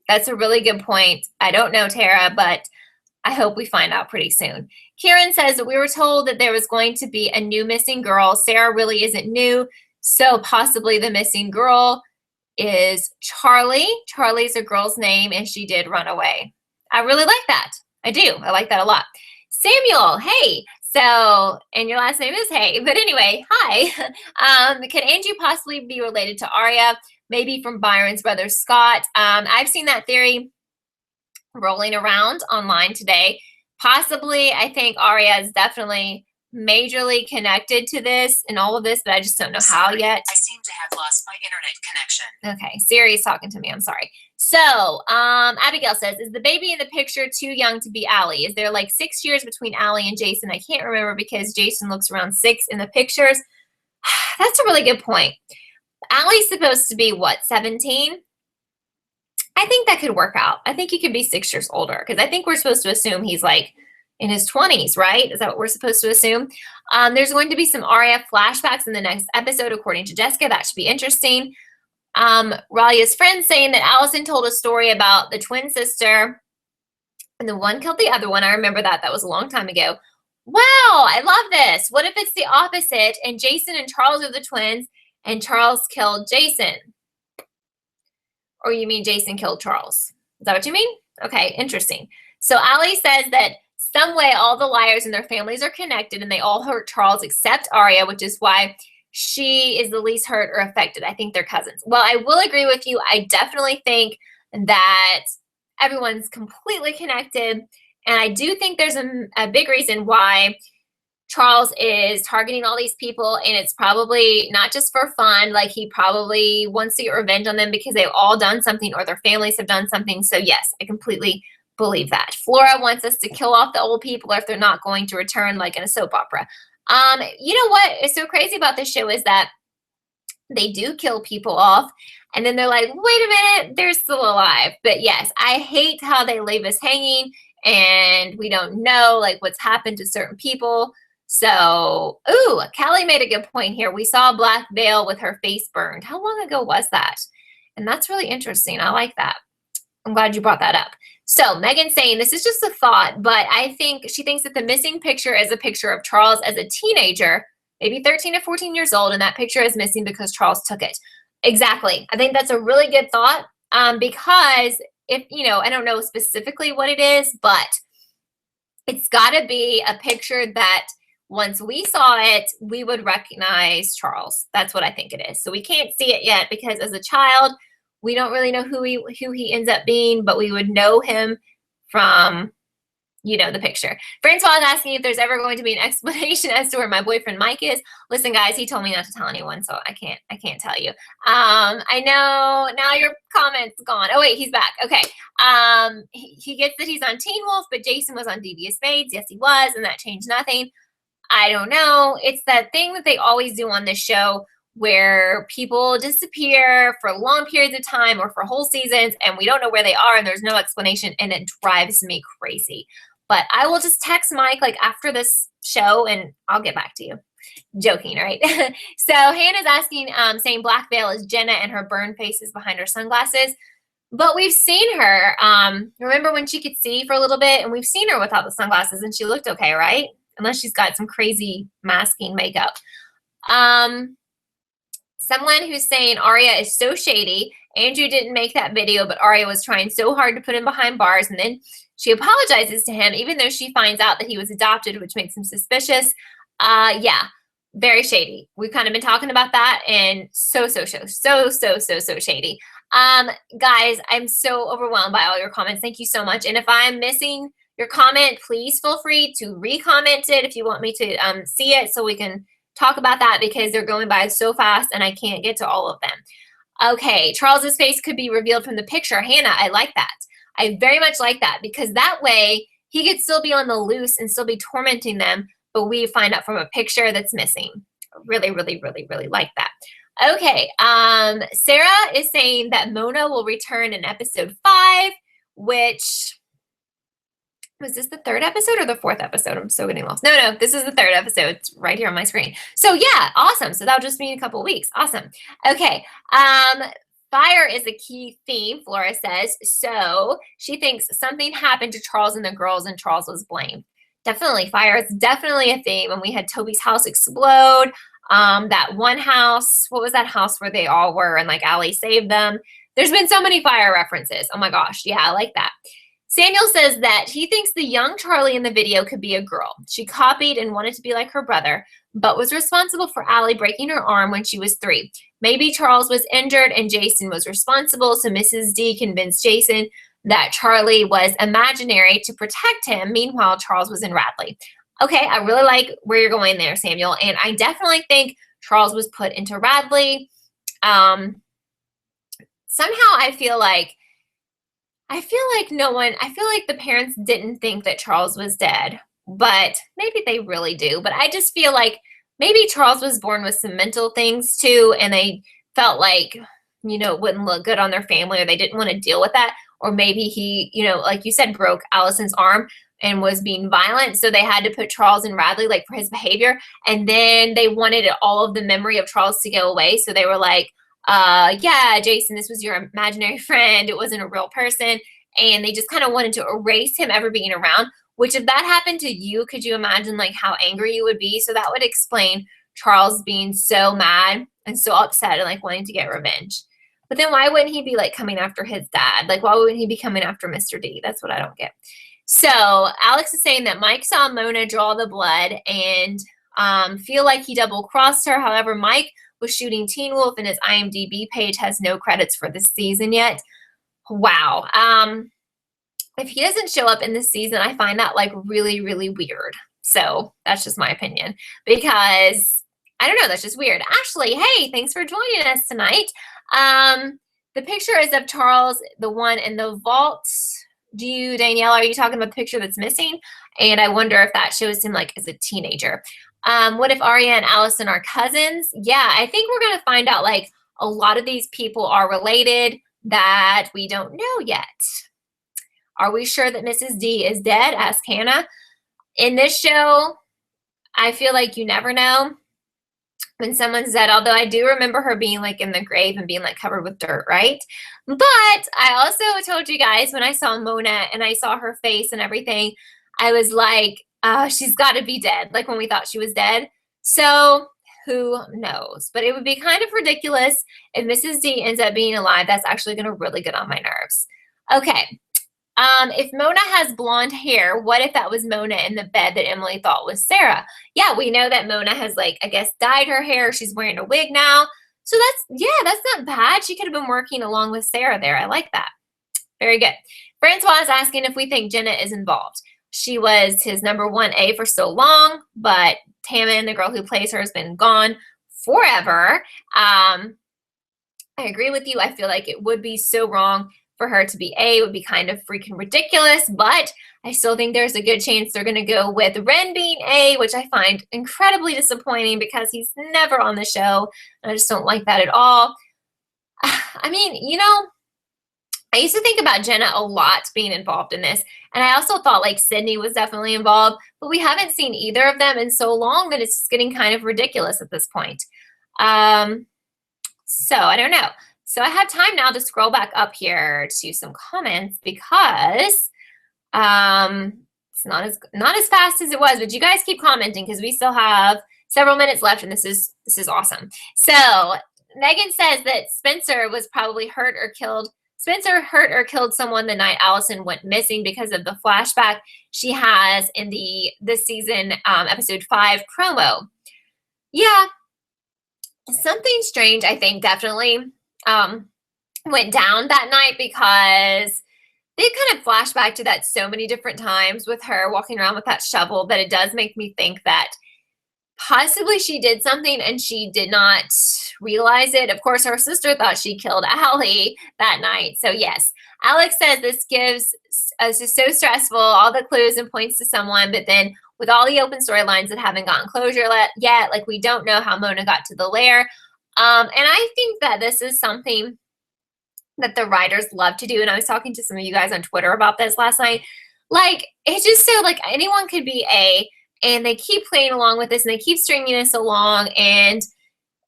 That's a really good point. I don't know, Tara, but I hope we find out pretty soon. Kieran says that we were told that there was going to be a new missing girl. Sarah really isn't new, so possibly the missing girl is Charlie. Charlie's a girl's name, and she did run away. I really like that. I do. I like that a lot. Samuel, hey. So, and your last name is Hey. But anyway, hi. Can Angie possibly be related to Arya? Maybe from Byron's brother Scott. I've seen that theory rolling around online today. Possibly, I think Arya is definitely majorly connected to this and all of this, but I just don't know how yet. I seem to have lost my internet connection. Okay, Siri's talking to me. I'm sorry. So, Abigail says, is the baby in the picture too young to be Allie? Is there like 6 years between Allie and Jason? I can't remember because Jason looks around 6 in the pictures. That's a really good point. Allie's supposed to be, what, 17? I think that could work out. I think he could be 6 years older because I think we're supposed to assume he's like in his 20s, right? Is that what we're supposed to assume? There's going to be some Arya flashbacks in the next episode, according to Jessica. That should be interesting. Ralia's friend saying that Allison told a story about the twin sister and the one killed the other one. I remember that. That was a long time ago. Wow, I love this. What if it's the opposite and Jason and Charles are the twins and Charles killed Jason? Or you mean Jason killed Charles? Is that what you mean? Okay, interesting. So Allie says that some way all the liars and their families are connected and they all hurt Charles except Arya, which is why she is the least hurt or affected. I think they're cousins. Well, I will agree with you. I definitely think that everyone's completely connected. And I do think there's a big reason why Charles is targeting all these people, and it's probably not just for fun. Like, he probably wants to get revenge on them because they've all done something or their families have done something. So yes, I completely believe that. Flora wants us to kill off the old people if they're not going to return, like in a soap opera. You know what is so crazy about this show is that they do kill people off, and then they're like, wait a minute, they're still alive. But yes, I hate how they leave us hanging, and we don't know like what's happened to certain people. So, ooh, Callie made a good point here. We saw a black veil with her face burned. How long ago was that? And that's really interesting. I like that. I'm glad you brought that up. So Megan's saying, this is just a thought, but I think she thinks that the missing picture is a picture of Charles as a teenager, maybe 13 to 14 years old, and that picture is missing because Charles took it. Exactly. I think that's a really good thought because if, you know, I don't know specifically what it is, but it's got to be a picture that once we saw it, we would recognize Charles. That's what I think it is. So we can't see it yet because as a child, we don't really know who he ends up being, but we would know him from, you know, the picture. Francois is asking if there's ever going to be an explanation as to where my boyfriend Mike is. Listen, guys, he told me not to tell anyone, so I can't tell you. I know now your comment's gone. Oh wait, he's back. Okay. He gets that he's on Teen Wolf, but Jason was on Devious Maids. Yes, he was, and that changed nothing. I don't know. It's that thing that they always do on this show where people disappear for long periods of time or for whole seasons and we don't know where they are and there's no explanation and it drives me crazy. But I will just text Mike like after this show and I'll get back to you. Joking, right? So Hannah's asking, saying Black Veil is Jenna and her burned face is behind her sunglasses. But we've seen her. Remember when she could see for a little bit and we've seen her without the sunglasses and she looked okay, right? Unless she's got some crazy masking makeup. Someone who's saying Arya is so shady. Andrew didn't make that video, but Arya was trying so hard to put him behind bars, and then she apologizes to him, even though she finds out that he was adopted, which makes him suspicious. Yeah, very shady. We've kind of been talking about that, and so shady. Guys, I'm so overwhelmed by all your comments. Thank you so much. And if I'm missing your comment, please feel free to re-comment it if you want me to see it so we can talk about that because they're going by so fast and I can't get to all of them. Okay, Charles's face could be revealed from the picture. Hannah, I like that. I very much like that because that way he could still be on the loose and still be tormenting them, but we find out from a picture that's missing. Really like that. Okay, Sarah is saying that Mona will return in episode 5, which... Was this the 3rd episode or the 4th episode? I'm so getting lost. No, this is the 3rd episode. It's right here on my screen. So yeah, awesome. So that'll just be in a couple of weeks. Awesome. Okay. Fire is a key theme, Flora says. So she thinks something happened to Charles and the girls and Charles was blamed. Definitely. Fire is definitely a theme. And we had Toby's house explode. That one house, what was that house where they all were and like Allie saved them? There's been so many fire references. Oh my gosh. Yeah, I like that. Samuel says that he thinks the young Charlie in the video could be a girl. She copied and wanted to be like her brother, but was responsible for Allie breaking her arm when she was 3. Maybe Charles was injured and Jason was responsible, so Mrs. D convinced Jason that Charlie was imaginary to protect him. Meanwhile, Charles was in Radley. Okay, I really like where you're going there, Samuel, and I definitely think Charles was put into Radley. Somehow I feel like the parents didn't think that Charles was dead, but maybe they really do. But I just feel like maybe Charles was born with some mental things too, and they felt like, it wouldn't look good on their family, or they didn't want to deal with that. Or maybe he, like you said, broke Allison's arm and was being violent. So they had to put Charles in Radley, like, for his behavior. And then they wanted all of the memory of Charles to go away. So they were like, yeah, Jason, this was your imaginary friend. It wasn't a real person. And they just kind of wanted to erase him ever being around, which if that happened to you, could you imagine like how angry you would be? So that would explain Charles being so mad and so upset and like wanting to get revenge. But then why wouldn't he be like coming after his dad? Like, why wouldn't he be coming after Mr. D? That's what I don't get. So Alex is saying that Mike saw Mona draw the blood and feel like he double-crossed her. However, Mike was shooting Teen Wolf and his IMDb page has no credits for this season yet. Wow. If he doesn't show up in this season, I find that like really, really weird. So that's just my opinion because I don't know. That's just weird. Ashley, hey, thanks for joining us tonight. The picture is of Charles, the one in the vault. Danielle, are you talking about the picture that's missing? And I wonder if that shows him like as a teenager. What if Arya and Allison are cousins? Yeah, I think we're going to find out like a lot of these people are related that we don't know yet. Are we sure that Mrs. D is dead? Asked Hannah. In this show, I feel like you never know when someone's dead, although I do remember her being like in the grave and being like covered with dirt, right? But I also told you guys when I saw Mona and I saw her face and everything, I was like, she's got to be dead, like when we thought she was dead. So who knows? But it would be kind of ridiculous if Mrs. D ends up being alive. That's actually going to really get on my nerves. Okay. If Mona has blonde hair, what if that was Mona in the bed that Emily thought was Sarah? Yeah, we know that Mona has, like, I guess, dyed her hair. She's wearing a wig now. So that's not bad. She could have been working along with Sarah there. I like that. Very good. Francois is asking if we think Jenna is involved. She was his number 1A for so long, but Tammin, the girl who plays her, has been gone forever. I agree with you. I feel like it would be so wrong for her to be A. It would be kind of freaking ridiculous, but I still think there's a good chance they're going to go with Ren being A, which I find incredibly disappointing because he's never on the show. And I just don't like that at all. I mean, I used to think about Jenna a lot being involved in this. And I also thought like Sydney was definitely involved, but we haven't seen either of them in so long that it's getting kind of ridiculous at this point. So I don't know. So I have time now to scroll back up here to some comments because it's not as fast as it was, but you guys keep commenting because we still have several minutes left and this is awesome. So Megan says that Spencer was probably hurt or killed. Spencer hurt or killed someone the night Allison went missing because of the flashback she has in this season episode 5 promo. Yeah, something strange I think definitely went down that night because they kind of flash back to that so many different times with her walking around with that shovel that it does make me think that possibly she did something and she did not realize it. Of course, her sister thought she killed Allie that night. So yes, Alex says this gives us is so stressful, all the clues and points to someone, but then with all the open storylines that haven't gotten closure yet, like we don't know how Mona got to the lair. And I think that this is something that the writers love to do. And I was talking to some of you guys on Twitter about this last night. Like, it's just so, like, anyone could be A, and they keep playing along with this, and they keep stringing this along, and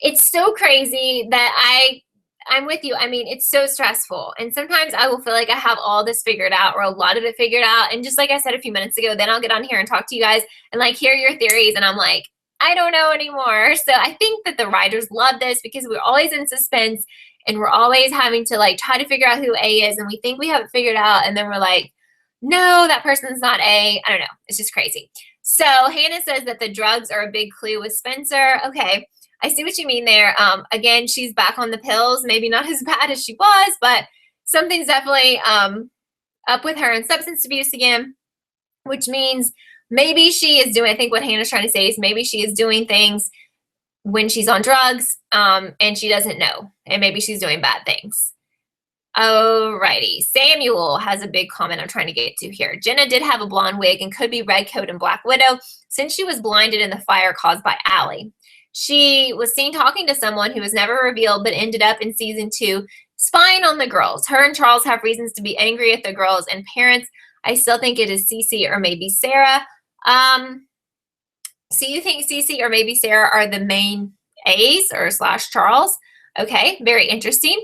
it's so crazy that I'm with you. I mean, it's so stressful. And sometimes I will feel like I have all this figured out or a lot of it figured out. And just like I said a few minutes ago, then I'll get on here and talk to you guys and, like, hear your theories, and I'm like, I don't know anymore. So I think that the writers love this because we're always in suspense and we're always having to like try to figure out who A is and we think we have it figured out and then we're like, No, that person's not A. I don't know. It's just crazy. So Hannah says that the drugs are a big clue with Spencer. Okay. I see what you mean there. Again, she's back on the pills. Maybe not as bad as she was, but something's definitely up with her in substance abuse again, which means maybe she is doing, I think what Hannah's trying to say is maybe she is doing things when she's on drugs and she doesn't know. And maybe she's doing bad things. Alrighty. Samuel has a big comment I'm trying to get to here. Jenna did have a blonde wig and could be Red Coat and Black Widow since she was blinded in the fire caused by Allie. She was seen talking to someone who was never revealed but ended up in season 2 spying on the girls. Her and Charles have reasons to be angry at the girls and parents. I still think it is Cece or maybe Sarah. So you think Cece or maybe Sarah are the main A's or slash Charles? Okay, very interesting.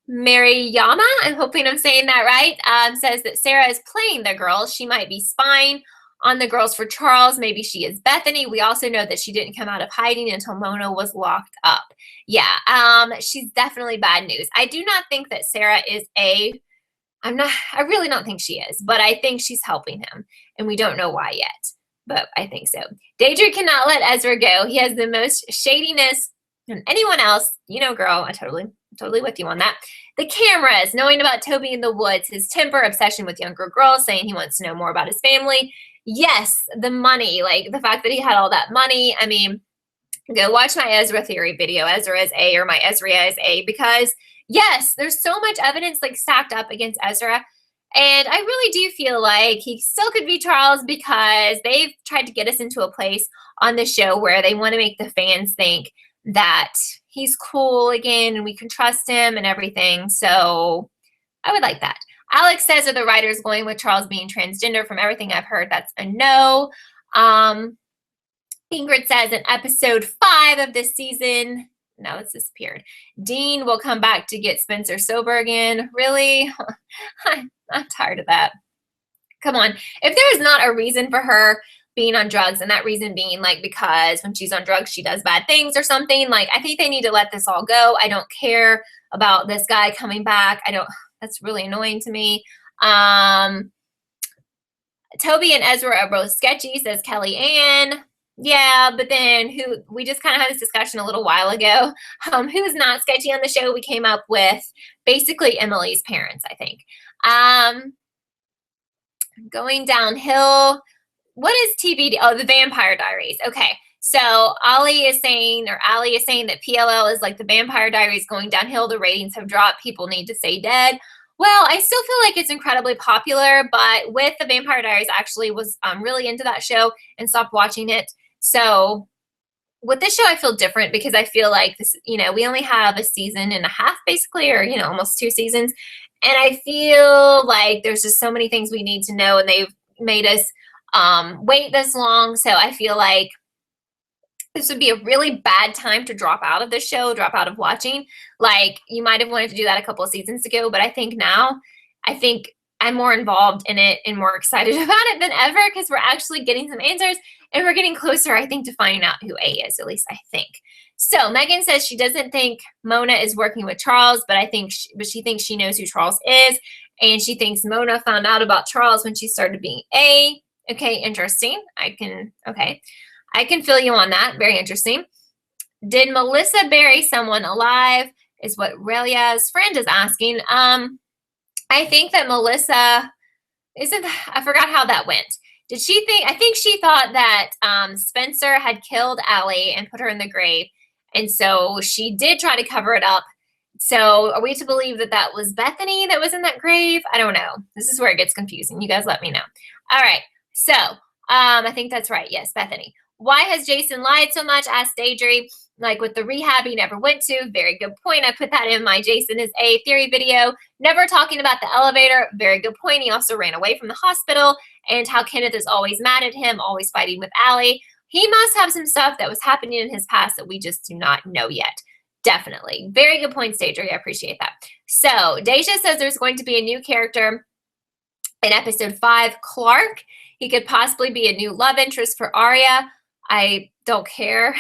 Mariyama, I'm hoping I'm saying that right, says that Sarah is playing the girls. She might be spying on the girls for Charles. Maybe she is Bethany. We also know that she didn't come out of hiding until Mona was locked up. Yeah, she's definitely bad news. I do not think that Sarah is I really don't think she is, but I think she's helping him, and we don't know why yet, but I think so. Deidre cannot let Ezra go. He has the most shadiness than anyone else. You know, girl, I'm totally with you on that. The cameras, knowing about Toby in the woods, his temper, obsession with younger girls, saying he wants to know more about his family. Yes, the money, like the fact that he had all that money. I mean, go watch my Ezra theory video, Ezra is A or my Ezra is A, because yes, there's so much evidence like stacked up against Ezra. And I really do feel like he still could be Charles because they've tried to get us into a place on the show where they want to make the fans think that he's cool again and we can trust him and everything. So I would like that. Alex says, are the writers going with Charles being transgender? From everything I've heard, that's a no. Ingrid says in episode 5 of this season, now it's disappeared, Dean will come back to get Spencer sober again. Really? I'm tired of that. Come on. If there is not a reason for her being on drugs, and that reason being like because when she's on drugs she does bad things or something, like I think they need to let this all go. I don't care about this guy coming back. That's really annoying to me. Toby and Ezra are both sketchy, says Kelly Ann. Yeah, but then we just kind of had this discussion a little while ago. Who's not sketchy on the show? We came up with basically Emily's parents, I think. Going downhill. What is TBD? Oh, the Vampire Diaries. Okay. So Allie is saying that PLL is like the Vampire Diaries going downhill. The ratings have dropped. People need to stay dead. Well, I still feel like it's incredibly popular, but with the Vampire Diaries, I actually was really into that show and stopped watching it. So with this show, I feel different because I feel like this, we only have a season and a half basically, or, almost 2 seasons. And I feel like there's just so many things we need to know, and they've made us wait this long. So I feel like this would be a really bad time to drop out of the show, drop out of watching. Like you might have wanted to do that a couple of seasons ago, but I think now, I'm more involved in it and more excited about it than ever because we're actually getting some answers and we're getting closer, I think, to finding out who A is, at least I think. So Megan says she doesn't think Mona is working with Charles, but she thinks she knows who Charles is, and she thinks Mona found out about Charles when she started being A. Okay, interesting. I can feel you on that. Very interesting. Did Melissa bury someone alive? Is what Relia's friend is asking. I think that Melissa I forgot how that went. I think she thought that Spencer had killed Allie and put her in the grave. And so she did try to cover it up. So are we to believe that that was Bethany that was in that grave? I don't know. This is where it gets confusing. You guys let me know. All right. So I think that's right. Yes, Bethany. Why has Jason lied so much? Asked Deidre. Like with the rehab he never went to. Very good point. I put that in my Jason is A theory video. Never talking about the elevator. Very good point. He also ran away from the hospital. And how Kenneth is always mad at him, always fighting with Allie. He must have some stuff that was happening in his past that we just do not know yet. Definitely. Very good point, Deidre. I appreciate that. So Deja says there's going to be a new character in episode 5, Clark. He could possibly be a new love interest for Arya. I don't care.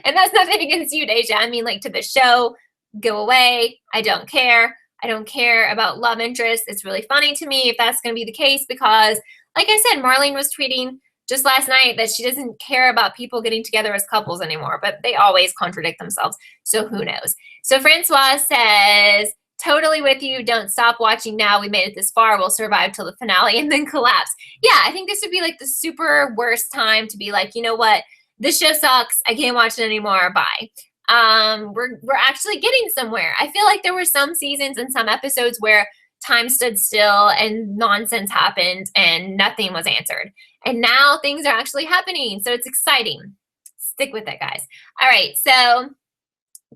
And that's nothing against you, Deja. I mean, like to the show, go away. I don't care. I don't care about love interest. It's really funny to me if that's going to be the case because, like I said, Marlene was tweeting just last night that she doesn't care about people getting together as couples anymore, but they always contradict themselves. So who knows? So Francois says, totally with you. Don't stop watching now. We made it this far. We'll survive till the finale and then collapse. Yeah, I think this would be like the super worst time to be like, you know what? This show sucks. I can't watch it anymore. Bye. We're actually getting somewhere. I feel like there were some seasons and some episodes where time stood still and nonsense happened and nothing was answered. And now things are actually happening. So it's exciting. Stick with it, guys. All right. So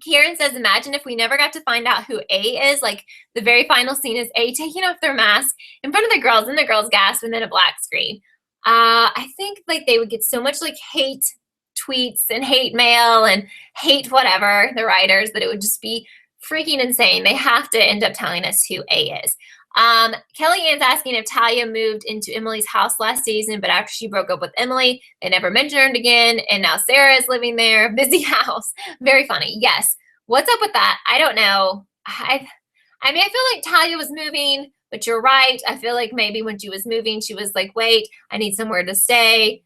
Kieran says, imagine if we never got to find out who A is. Like the very final scene is A taking off their mask in front of the girls and the girls gasp and then a black screen. I think like they would get so much like hate tweets and hate mail and hate whatever, the writers, that it would just be freaking insane. They have to end up telling us who A is. Kelly Ann's asking if Talia moved into Emily's house last season, but after she broke up with Emily, they never mentioned her again, and now Sarah is living there. Busy house. Very funny. Yes. What's up with that? I don't know. I mean, I feel like Talia was moving, but you're right. I feel like maybe when she was moving, she was like, wait, I need somewhere to stay.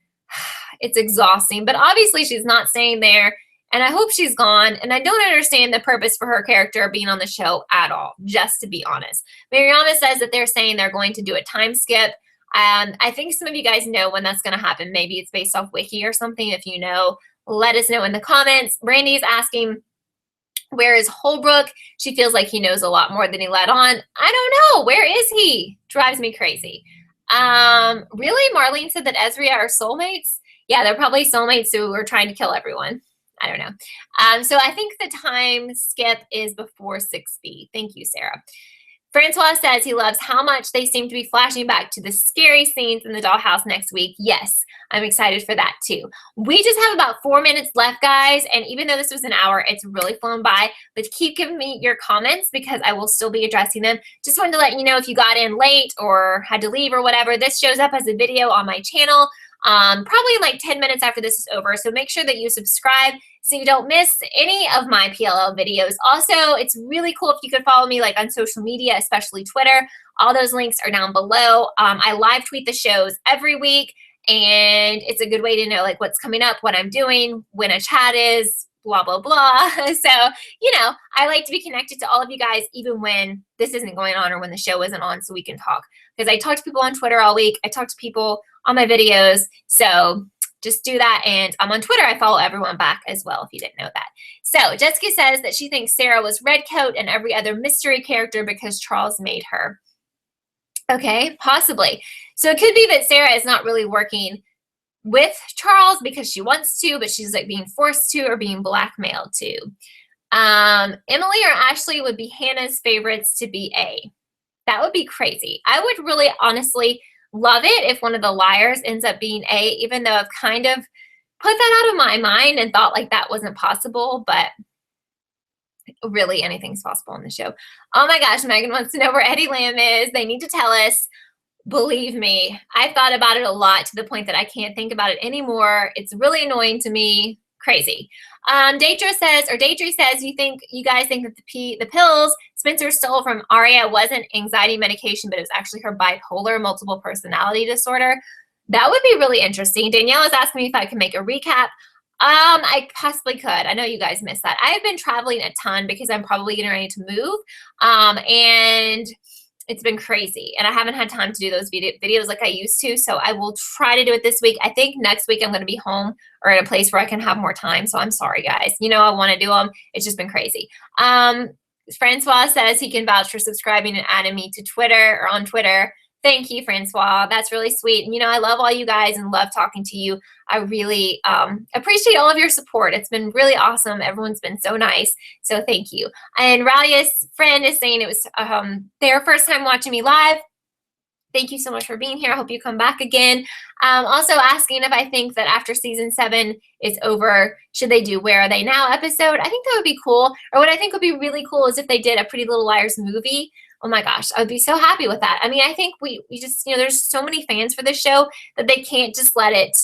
It's exhausting, but obviously she's not staying there. And I hope she's gone. And I don't understand the purpose for her character being on the show at all, just to be honest. Mariana says that they're saying they're going to do a time skip. I think some of you guys know when that's going to happen. Maybe it's based off Wiki or something. If you know, let us know in the comments. Brandy's asking, where is Holbrook? She feels like he knows a lot more than he let on. I don't know. Where is he? Drives me crazy. Really? Marlene said that Ezria are soulmates? Yeah, they're probably soulmates who are trying to kill everyone. I don't know. So I think the time skip is before 6B. Thank you, Sarah. Francois says he loves how much they seem to be flashing back to the scary scenes in the dollhouse next week. Yes, I'm excited for that too. We just have about 4 minutes left, guys. And even though this was an hour, it's really flown by. But keep giving me your comments because I will still be addressing them. Just wanted to let you know if you got in late or had to leave or whatever, this shows up as a video on my channel. Probably in like 10 minutes after this is over. So make sure that you subscribe so you don't miss any of my PLL videos. Also, it's really cool if you could follow me like on social media, especially Twitter. All those links are down below. I live tweet the shows every week, and it's a good way to know like what's coming up, what I'm doing, when a chat is, blah, blah, blah. So, you know, I like to be connected to all of you guys, even when this isn't going on or when the show isn't on, so we can talk. Because I talk to people on Twitter all week. I talk to people on my videos. So just do that. And I'm on Twitter. I follow everyone back as well, if you didn't know that. So Jessica says that she thinks Sarah was Redcoat and every other mystery character because Charles made her. Okay, possibly. So it could be that Sarah is not really working with Charles because she wants to, but she's like being forced to or being blackmailed to. Emily or Ashley would be Hannah's favorites to be A. That would be crazy. I would really honestly love it if one of the liars ends up being A, even though I've kind of put that out of my mind and thought like that wasn't possible, but really anything's possible on the show. Oh my gosh, Megan wants to know where Eddie Lamb is. They need to tell us. Believe me, I've thought about it a lot to the point that I can't think about it anymore. It's really annoying to me. Crazy. Deidre says, you guys think that the pills Spencer stole from Aria wasn't anxiety medication, but it was actually her bipolar multiple personality disorder. That would be really interesting. Danielle is asking me if I can make a recap. I possibly could. I know you guys missed that. I have been traveling a ton because I'm probably getting ready to move. And it's been crazy, and I haven't had time to do those videos like I used to, so I will try to do it this week. I think next week I'm going to be home or in a place where I can have more time, so I'm sorry, guys. You know I want to do them. It's just been crazy. Francois says he can vouch for subscribing and adding me to Twitter or on Twitter. Thank you, Francois. That's really sweet. And, you know, I love all you guys and love talking to you. I really appreciate all of your support. It's been really awesome. Everyone's been so nice. So thank you. And Ralia's friend is saying it was their first time watching me live. Thank you so much for being here. I hope you come back again. Also asking if I think that after season 7 is over, should they do Where Are They Now episode? I think that would be cool. Or what I think would be really cool is if they did a Pretty Little Liars movie. Oh my gosh, I would be so happy with that. I mean, I think we just, you know, there's so many fans for this show that they can't just let it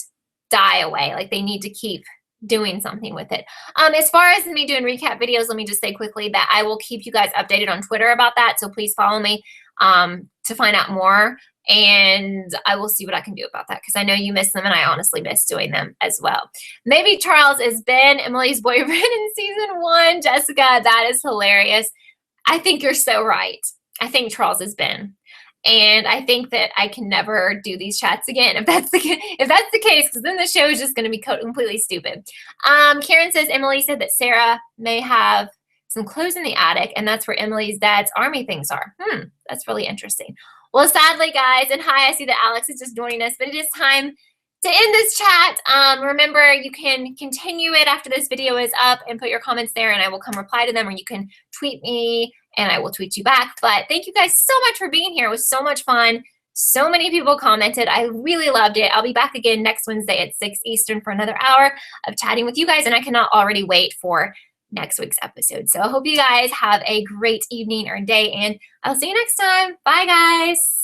die away. Like they need to keep doing something with it. As far as me doing recap videos, let me just say quickly that I will keep you guys updated on Twitter about that. So please follow me to find out more. And I will see what I can do about that because I know you miss them and I honestly miss doing them as well. Maybe Charles is Ben, Emily's boyfriend in season 1. Jessica, that is hilarious. I think you're so right. I think Charles is Ben. And I think that I can never do these chats again if that's the case, because then the show is just going to be completely stupid. Karen says Emily said that Sarah may have some clothes in the attic, and that's where Emily's dad's army things are. That's really interesting. Well, sadly, guys, and hi, I see that Alex is just joining us, but it is time to end this chat. Remember, you can continue it after this video is up and put your comments there, and I will come reply to them, or you can tweet me and I will tweet you back. But thank you guys so much for being here. It was so much fun. So many people commented. I really loved it. I'll be back again next Wednesday at 6 Eastern for another hour of chatting with you guys, and I cannot already wait for next week's episode. So I hope you guys have a great evening or day, and I'll see you next time. Bye, guys.